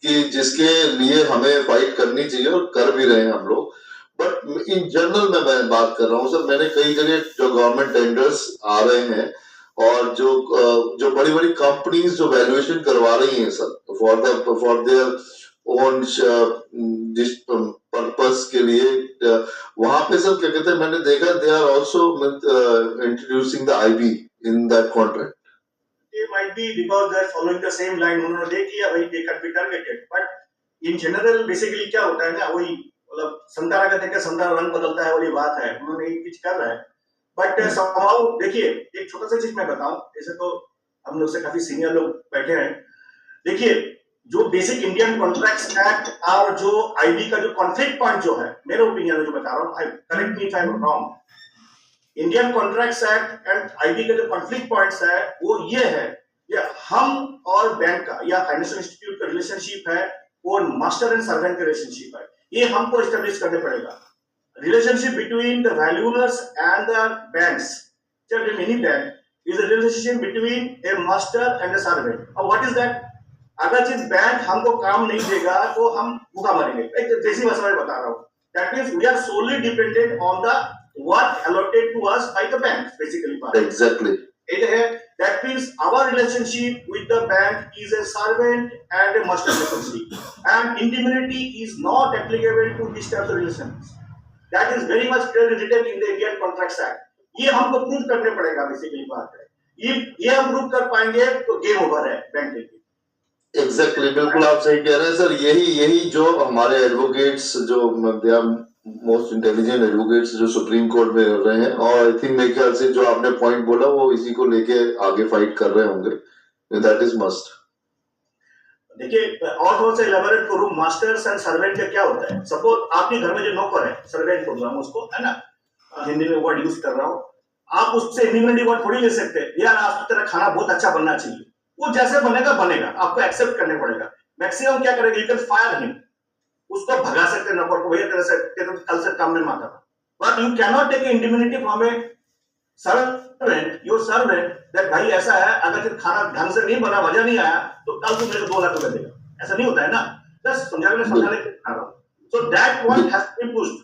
कि जिसके लिए हमें फाइट करनी चाहिए और कर भी रहे हैं हम लोग। बट इन जनरल में मैं बात कर रहा हूँ सर, मैंने कई जगह जो गवर्नमेंट टेंडर्स आ रहे हैं और जो बड़ी बड़ी कंपनीज जो वैल्यूएशन करवा रही हैं sir for their own purpose के लिए, वहां पे सर क्या कहते हैं, मैंने देखा they are also introducing the IB in that contract. It might be because they are following the same line, उन्होंने देख लिया भाई they can be targeted, but in general basically क्या होता है ना, वही मतलब संतारा का देख के संतारा रंग बदलता है, वाली बात है, उन्होंने एक चीज कर रहा है। बट somehow देखिए एक छोटा सा चीज मैं बताऊं, जैसे तो हम लोग से काफी सीनियर लोग बैठे हैं, देखिए जो बेसिक इंडियन कॉन्ट्रैक्ट्स एक्ट और जो आईबी का जो कॉन्फ्लिक्ट पॉइंट जो है, मेरे ओपिनियन में जो बता रहा हूँ, correct me if I am wrong, Indian contracts act and IB के जो कॉन्फ्लिक्ट पॉइंट्स है वो ये है कि हम और बैंक का या फाइनेंशियल इंस्टीट्यूट का रिलेशनशिप है वो मास्टर एंड सर्वेंट का रिलेशनशिप है, ये हमको एस्टेब्लिश करने पड़ेगा। Relationship between the valuers and the banks, चाहे any bank, is a relationship between a master and a servant. और व्हाट इज दैट? अगर जिस बैंक हमको काम नहीं देगा तो हम भूखा मरेंगे, एक देसी भाषा में बता रहा हूँ। That means we are solely dependent on the work allotted to us by the bank, basically. Exactly. That means our relationship with the bank is a servant and a master relationship, and indemnity is not applicable to this type of relations. That is very much clearly written in the Indian Contracts Act. ये हमको prove करने पड़ेगा, basically बात है। ये हम prove कर पाएंगे तो गेम ओवर है बैंक के लिए। Exactly, बिल्कुल आप सही कह रहे हैं सर। यही जो हमारे एडवोकेट्स जो they are most intelligent advocates जो सुप्रीम कोर्ट में रहे हैं, और आई थिंक मेरे ख्याल से जो आपने पॉइंट बोला वो इसी को लेके आगे फाइट कर रहे होंगे। That is must. देखिए और थोड़ा सा इलेबोरेट करूं, मास्टर्स एंड सर्वेंट का क्या होता है। सपोज आपके घर में जो नौकर है, सर्वेंट बोल रहा हूं उसको, है ना, हिंदी में वर्ड यूज कर रहा हूं, आप उससे इंडिपेंडेंट वर्ड थोड़ी ले सकते यार आपकी तरह खाना बहुत अच्छा बनना चाहिए, वो जैसे बनेगा आपको एक्सेप्ट करने पड़ेगा। मैक्सिमम क्या करेगा, यू कैन फायर हिम, उसको भगा सकते हैं नौकर को, भैया तरह से कल से काम नहीं माता, but you can not take indemnity from a servant, your servant, that भाई ऐसा है अगर खाना ढंग से नहीं बना, मजा नहीं आया तो कल तुम मेरे को 2 लाख रुपए देगा, ऐसा नहीं होता है ना। बस समझाने के रहा हूं। So that point has to be pushed.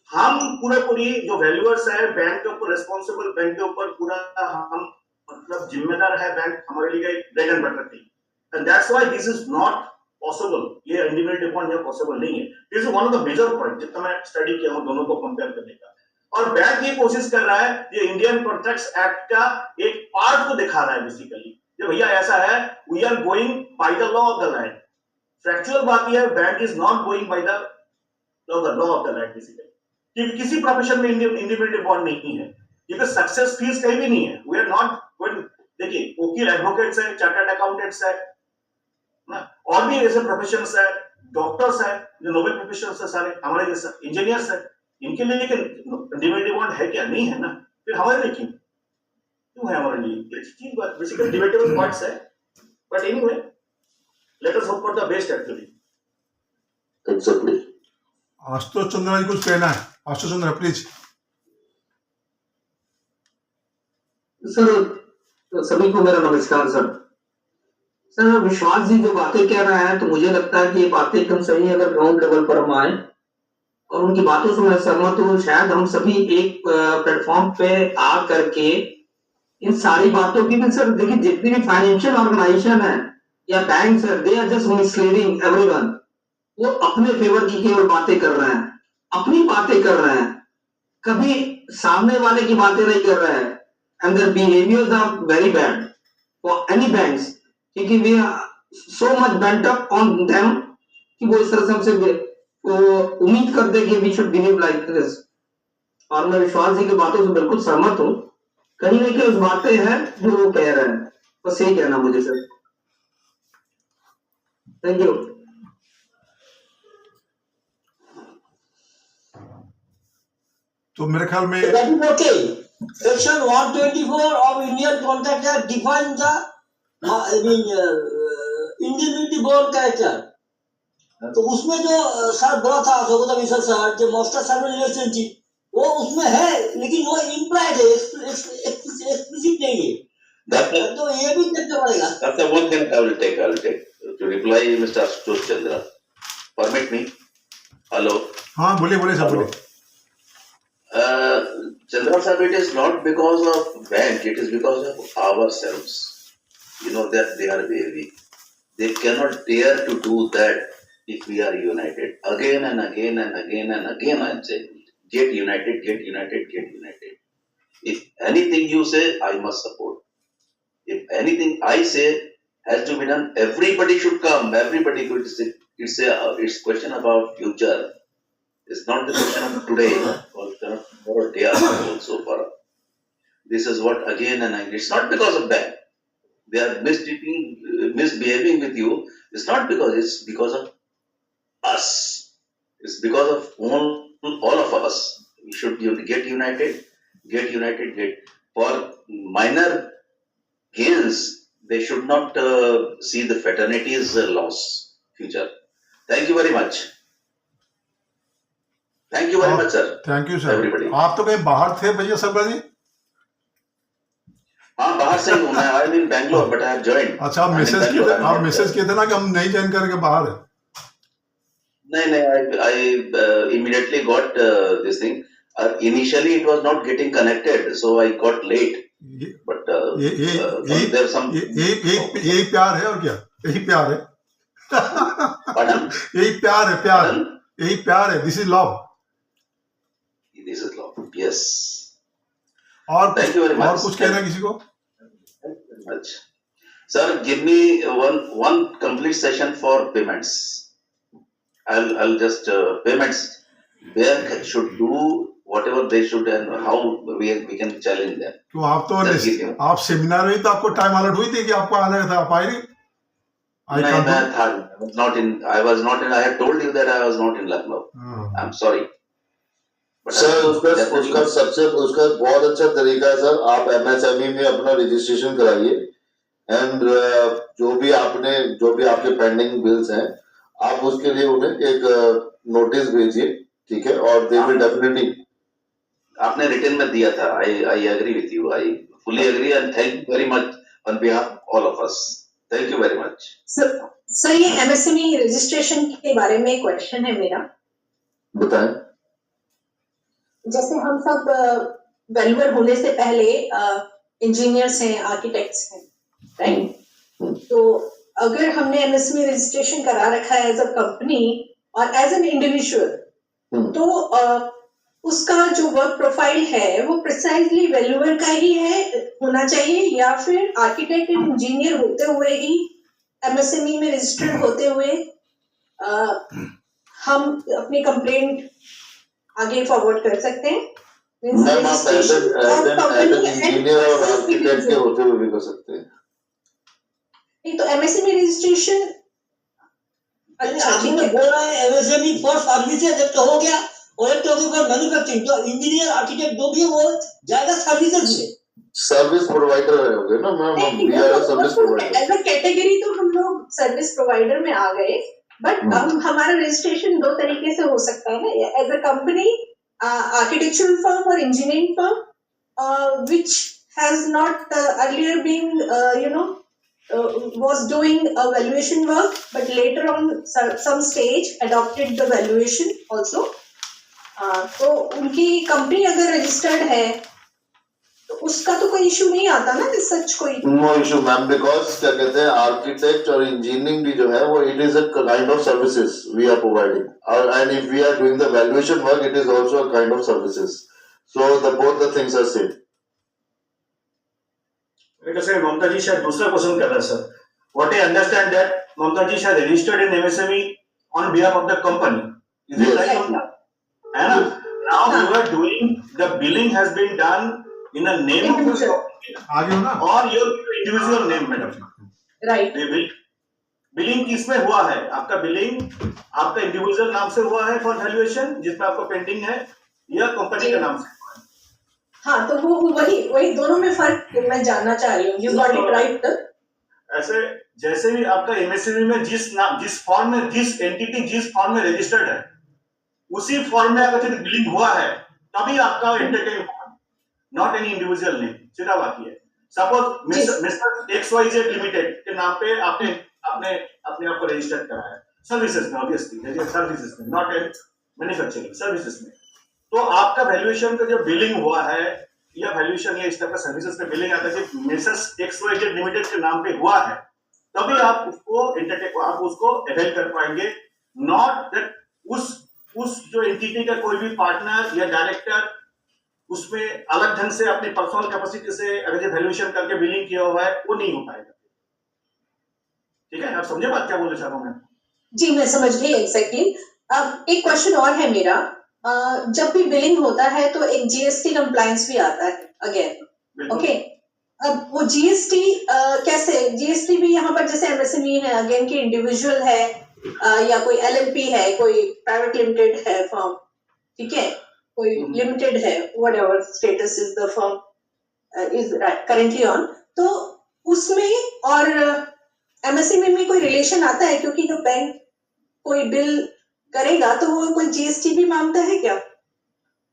हम पूरी जो वैल्यूअर्स है बैंक के ऊपर, रिस्पॉन्सिबल बैंक के ऊपर पूरा हम मतलब जिम्मेदार है बैंक, हमारे लिए ब्रेड एंड बटर थी, and that's why this is not possible. ये इंडिविजुअल पॉइंट ये पॉसिबल नहीं है। This is one of the major point जितना मैं स्टडी किया हूं दोनों को कंपेयर करने का। और बैंक ये कोशिश कर रहा है, ये इंडियन कॉन्ट्रैक्ट्स एक्ट का एक पार्ट को दिखा रहा है बेसिकली, कि भैया ऐसा है, we are going by the law of the land. Factual बात यह है, bank is not going by the law of the land basically, क्योंकि किसी प्रोफेशन में इंडिविजुअल बॉन्ड नहीं है, क्योंकि सक्सेस फीस कहीं भी नहीं है। वी आर नॉट गोइंग, देखिए वकील एडवोकेट्स है, चार्टर्ड अकाउंटेंट्स है ना, और भी ऐसे प्रोफेशंस है, डॉक्टर्स है, जो नोबल प्रोफेशंस है सारे हमारे जैसे, इंजीनियर्स है, इनके लिए लेकिन इंडिविजुअल बॉन्ड है क्या? नहीं है ना, फिर हमारे लिए क्यों है हमारे लिए? चीज बेसिकली डिबेटेबल पॉइंट्स है, but anyway let us hope for the best actually. Exactly. Ashutosh Chandra ji कुछ कहना है? आशुतोष चंद्रा प्लीज। सर सभी को मेरा नमस्कार सर। सर विश्वास जी जो बातें कह रहे हैं तो मुझे लगता है कि ये बातें एकदम सही है। अगर ग्राउंड लेवल पर हम आए और उनकी बातों से मैं सहमत हूँ, शायद हम सभी एक प्लेटफॉर्म पे आ करके इन सारी बातों की भी, सर देखिए जितनी भी फाइनेंशियल ऑर्गेनाइजेशन है या bank sir, they are just misleading everyone. वो अपने फेवर की केवल बातें कर रहे हैं, अपनी बातें कर रहे हैं, कभी सामने वाले की बातें नहीं कर रहे हैं। and their behaviors are very bad for any banks, क्योंकि we are so much bent up on them कि वो इस तरह से हमसे उम्मीद करते कि we should behave like this. और मैं विश्वास जी की बातों से बिल्कुल सहमत हूँ, कहीं ना कहीं उस बातें हैं जो वो कह रहे हैं, बस यही कहना मुझे सर. Thank you. तो मेरे ख्याल में That is okay. Section 124 of Indian Contract Act defines the indemnity bond character. तो उसमें जो सर बोला था स्वगत मिश्र सर जो मास्टर सर्वेंट रिलेशनशिप वो उसमें है, लेकिन वो इम्प्लाइड है, एक्सप्लिसिट नहीं है. तो ये भी देखना पड़ेगा. That's the one thing I will take to reply Mr. Ashutosh Chandra. Permit me. Hello. हाँ बोलिए सर बोलिए. Chandra sir, it is not because of bank, it is because of ourselves. You know that they are wary. They cannot dare to do that if we are united. Again and again and again and again I am saying, get united, get united, get united. If anything you say, I must support. If anything I say has to be done, everybody should come, everybody could say, it's question about future. It's not the question of today or tomorrow day after also for us. This is what again and again. It's not because of that. They are misbehaving with you. It's not because, it's because of us. It's because of all of us. We should get united. For minor gains, they should not see the fraternity's loss future. Thank you very much. Thank you very much, sir. Thank you sir. Everybody. आप तो कहीं बाहर थे भैया सरबा जी? हाँ बाहर से हूँ मैं. I am in Bangalore but I have joined. अच्छा आप मैसेज किए थे ना कि हम नहीं ज्वाइन करके बाहर है. नहीं I immediately got this thing. Initially it was not getting connected, so I got late. But there's some. यही प्यार है और क्या? यही प्यार है. Pardon? यही प्यार है, प्यार. यही प्यार है. This is love. This is love. Yes. और Thank you very much. और कुछ कहना है किसी को? Much. Sir, give me one complete session for payments. I'll just payments. Where should do whatever they should and how we can challenge them. तो आप seminar में तो आपको टाइम अलर्ट हुई थी कि आपको आना था, आप आए नहीं? I was not in. I had told you that I was not in Lucknow. I'm sorry. Sir उसका बहुत अच्छा तरीका है सर. आप MSME में अपना रजिस्ट्रेशन कराइए एंड जो भी आपके पेंडिंग बिल्स हैं आप उसके लिए उन्हें एक नोटिस भेजिए, ठीक है? और दे विल डेफिनेटली. आपने रिटर्न में दिया था. I agree with you. I fully agree and thank you very much on behalf of all of us. Thank you very much. Sir ये MSME रजिस्ट्रेशन के बारे में क्वेश्चन है मेरा. बताएं. जैसे हम सब वेल्वर होने से पहले इंजीनियर्स हैं, आर्किटेक्ट्स हैं, राइट? तो अगर हमने MSME रजिस्ट्रेशन करा रखा है एज अ कंपनी और एज एन इंडिविजुअल, तो उसका जो वर्क प्रोफाइल है वो प्रिसाइजली वेल्यूअर का ही होना चाहिए या फिर आर्किटेक्ट एंड इंजीनियर होते हुए ही MSME में रजिस्टर्ड होते हुए हम अपनी कंप्लेंट आगे फॉरवर्ड कर सकते हैं? मैम आप एज एन इंजीनियर और आर्किटेक्ट के होते हुए भी कर सकते हैं. नहीं तो MSME रजिस्ट्रेशन आपने बोला है MSME फॉर सर्विसेज एक तो हो गया और एक तो फॉर मैन्युफैक्चरिंग. तो इंजीनियर आर्किटेक्ट जो भी है वो जाएगा सर्विसेज में. सर्विस प्रोवाइडर रहोगे ना मैम. हम we are service provider. As a category तो हम लोग सर्विस प्रोवाइडर में आ गए, बट हमारा रजिस्ट्रेशन दो तरीके से हो सकता है ना. As a company, architectural firm और engineering firm which has not earlier been was doing a valuation work, but later on some stage adopted the valuation also. तो उनकी कंपनी अगर रजिस्टर्ड है तो उसका तो कोई इशू नहीं आता ना. सच कोई नो इशू मैम, बिकॉज क्या कहते हैं आर्किटेक्ट और इंजीनियरिंग भी जो है वो it is a kind of services we are providing, and if we are doing the valuation work it is also a kind of services. So the both the things are same. मेरे से ममता जी शायद दूसरा question कर रहा है sir. What I understand that Mamta ji has registered in MSME on behalf of the company. Is it right? Mamta? And now you are doing the billing has been done in the name of your आगे हो ना or your individual name, madam. Right. Billing किस में हुआ है? आपका billing आपका individual नाम से हुआ है फॉर वैल्यूएशन जिसमें आपको पेंडिंग है या कंपनी के नाम से? हाँ, तो वो वही दोनों में फर्क मैं जानना चाह रही हूँ. You got it right. ऐसे जैसे भी आपका एमएसएमई में जिस फॉर्म में जिस एंटिटी जिस फॉर्म में रजिस्टर्ड है उसी फॉर्म में अगर बिलिंग हुआ है तभी आपका entity not any individual name. सीधा बात ये है. सपोज मिस्टर XYZ लिमिटेड के नाम पे आपने अपने आप को रजिस्टर्ड करा है सर्विसेज में, ऑब्वियसली सर्विसेज में, नॉट इन मैन्युफैक्चरिंग, सर्विसेज में. तो आपका वैल्यूएशन का जो बिलिंग हुआ है या वैल्यूएशन या इस तरह का सर्विसेज का बिलिंग आता है मिसेस XYZ लिमिटेड के नाम पे हुआ है तभी आप उसको अवेल कर पाएंगे. नॉट दैट उस जो एंटिटी का कोई भी पार्टनर या डायरेक्टर उसमें अलग ढंग से अपनी पर्सनल कैपेसिटी से अगर जो वैल्यूएशन करके बिलिंग किया हुआ है वो नहीं हो पाएगा. ठीक है, आप समझे बात क्या बोलना चाह रहा हूं मैं? जी, मैं समझ गई एग्जैक्टली. अब एक क्वेश्चन और है मेरा. जब भी बिलिंग होता है तो एक जीएसटी कंप्लायंस भी आता है अगेन. ओके, अब वो जीएसटी कैसे? जीएसटी भी यहाँ पर जैसे एमएसएमई है अगेन की इंडिविजुअल है या कोई एलएलपी है, कोई प्राइवेट लिमिटेड है फर्म, ठीक है, कोई लिमिटेड है, whatever status is the firm is currently on, तो उसमें और एमएसएमई में कोई रिलेशन आता है? क्योंकि जो बैंक कोई बिल करेगा तो वो कोई जीएसटी भी मांगता है क्या?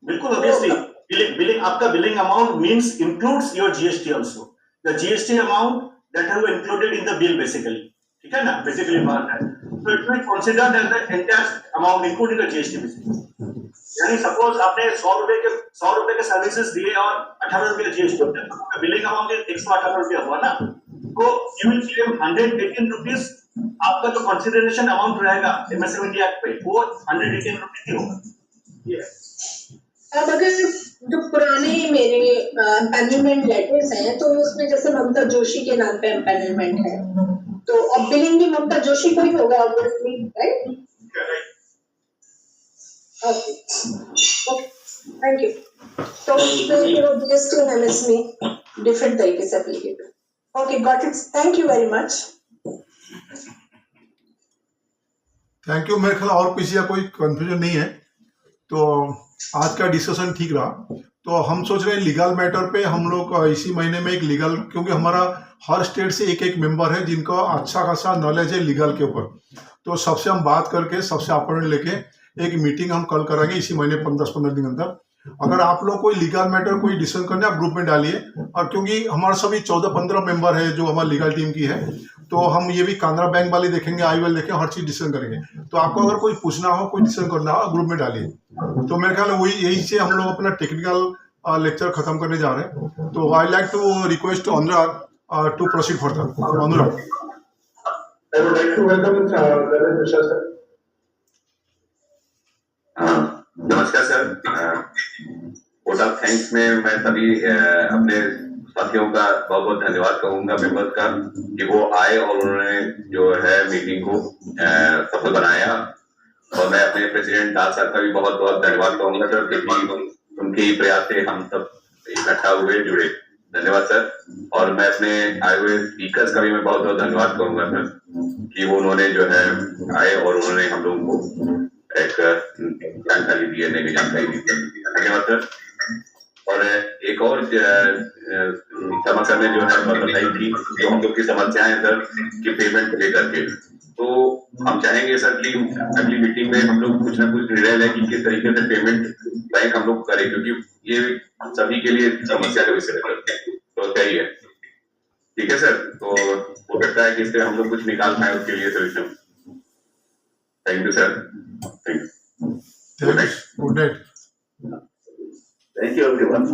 बिल्कुल, ऑब्वियसली बिलिंग आपका billing amount means includes your GST also. The GST amount that have included in the bill basically. ठीक है ना, बेसिकली बात है. तो it will considered as the entire amount including the GST basically. यानी suppose आपने 100 रुपए के सर्विसेज दिए और 18 रुपए जीएसटी, तो बिलिंग अमाउंट 118 रुपया हुआ ना. तो यू विल क्लेम 118 रुपीस. आपका जो कंसीडरेशन अमाउंट रहेगा एमएसएमई एक्ट पे वो 118 रुपीस ही होगा. अब अगर जो पुराने मेरे एम्पैनलमेंट लेटर्स हैं तो उसमें जैसे ममता जोशी के नाम पे एम्पैनलमेंट है, तो अब बिलिंग भी ममता जोशी को ही होगा obviously, right? Okay, thank you. तो जीएसटी और एमएसएमई डिफरेंट तरीके से applicable. Okay, got it. Thank you very much. Thank you. मेरे ख्याल और किसी का कोई कंफ्यूजन नहीं है तो आज का डिस्कशन ठीक रहा. तो हम सोच रहे हैं लीगल मैटर पे हम लोग इसी महीने में एक लीगल, क्योंकि हमारा हर स्टेट से एक मेंबर है जिनका अच्छा खासा नॉलेज है लीगल के ऊपर, तो सबसे हम बात करके सबसे अपॉइंटमेंट लेके एक मीटिंग हम कल कराएंगे इसी महीने 10-15 दिन अंदर. अगर आप लोग कोई लीगल मैटर कोई डिसीजन करना है आप ग्रुप में डालिए. और क्योंकि हमारे सभी 14-15 मेंबर है जो हमारी लीगल टीम की है, तो हम ये भी कानरा बैंक वाले देखेंगे, आईवेल देखेंगे, हर चीज डिसीजन करेंगे. तो आपको अगर कोई पूछना हो कोई डिसीजन करना हो ग्रुप में डालिए. तो मेरे ख्याल वही यही से हम लोग अपना टेक्निकल लेक्चर खत्म करने जा रहे हैं. तो I like to request Anurag to proceed further. Anurag. I would like to welcome Lalit Mishra sir. नमस्कार सर. वोट ऑफ थैंक्स में मैं सभी अपने साथियों का बहुत बहुत धन्यवाद कहूंगा, मेंबर्स का, कि वो आए और उन्होंने जो है मीटिंग को सफल बनाया. और मैं अपने प्रेसिडेंट दास साहब का भी बहुत बहुत धन्यवाद कहूंगा सर, क्योंकि उनके प्रयास से हम सब इकट्ठा हुए जुड़े. धन्यवाद सर. और मैं अपने आए हुए स्पीकर्स का भी मैं बहुत बहुत धन्यवाद कहूंगा सर कि वो उन्होंने जो है आए और उन्होंने हम लोगों को एक जानकारी दी है, नई जानकारी दी. धन्यवाद सर. और एक और समस्या में जो है बताई थी जो हम लोग की समस्या है सर कि पेमेंट को लेकर के, तो हम चाहेंगे सर कि अगली मीटिंग में हम लोग कुछ ना कुछ निर्णय लें कि किस तरीके से पेमेंट बैंक हम लोग करें, क्योंकि ये सभी के लिए समस्या का विषय है. तो क्या ही है. ठीक है सर. तो हो सकता है कि इससे हम लोग कुछ निकाल पाए, उसके लिए solution. Thank you sir. Thank you. Good night. Good night. Thank you everyone.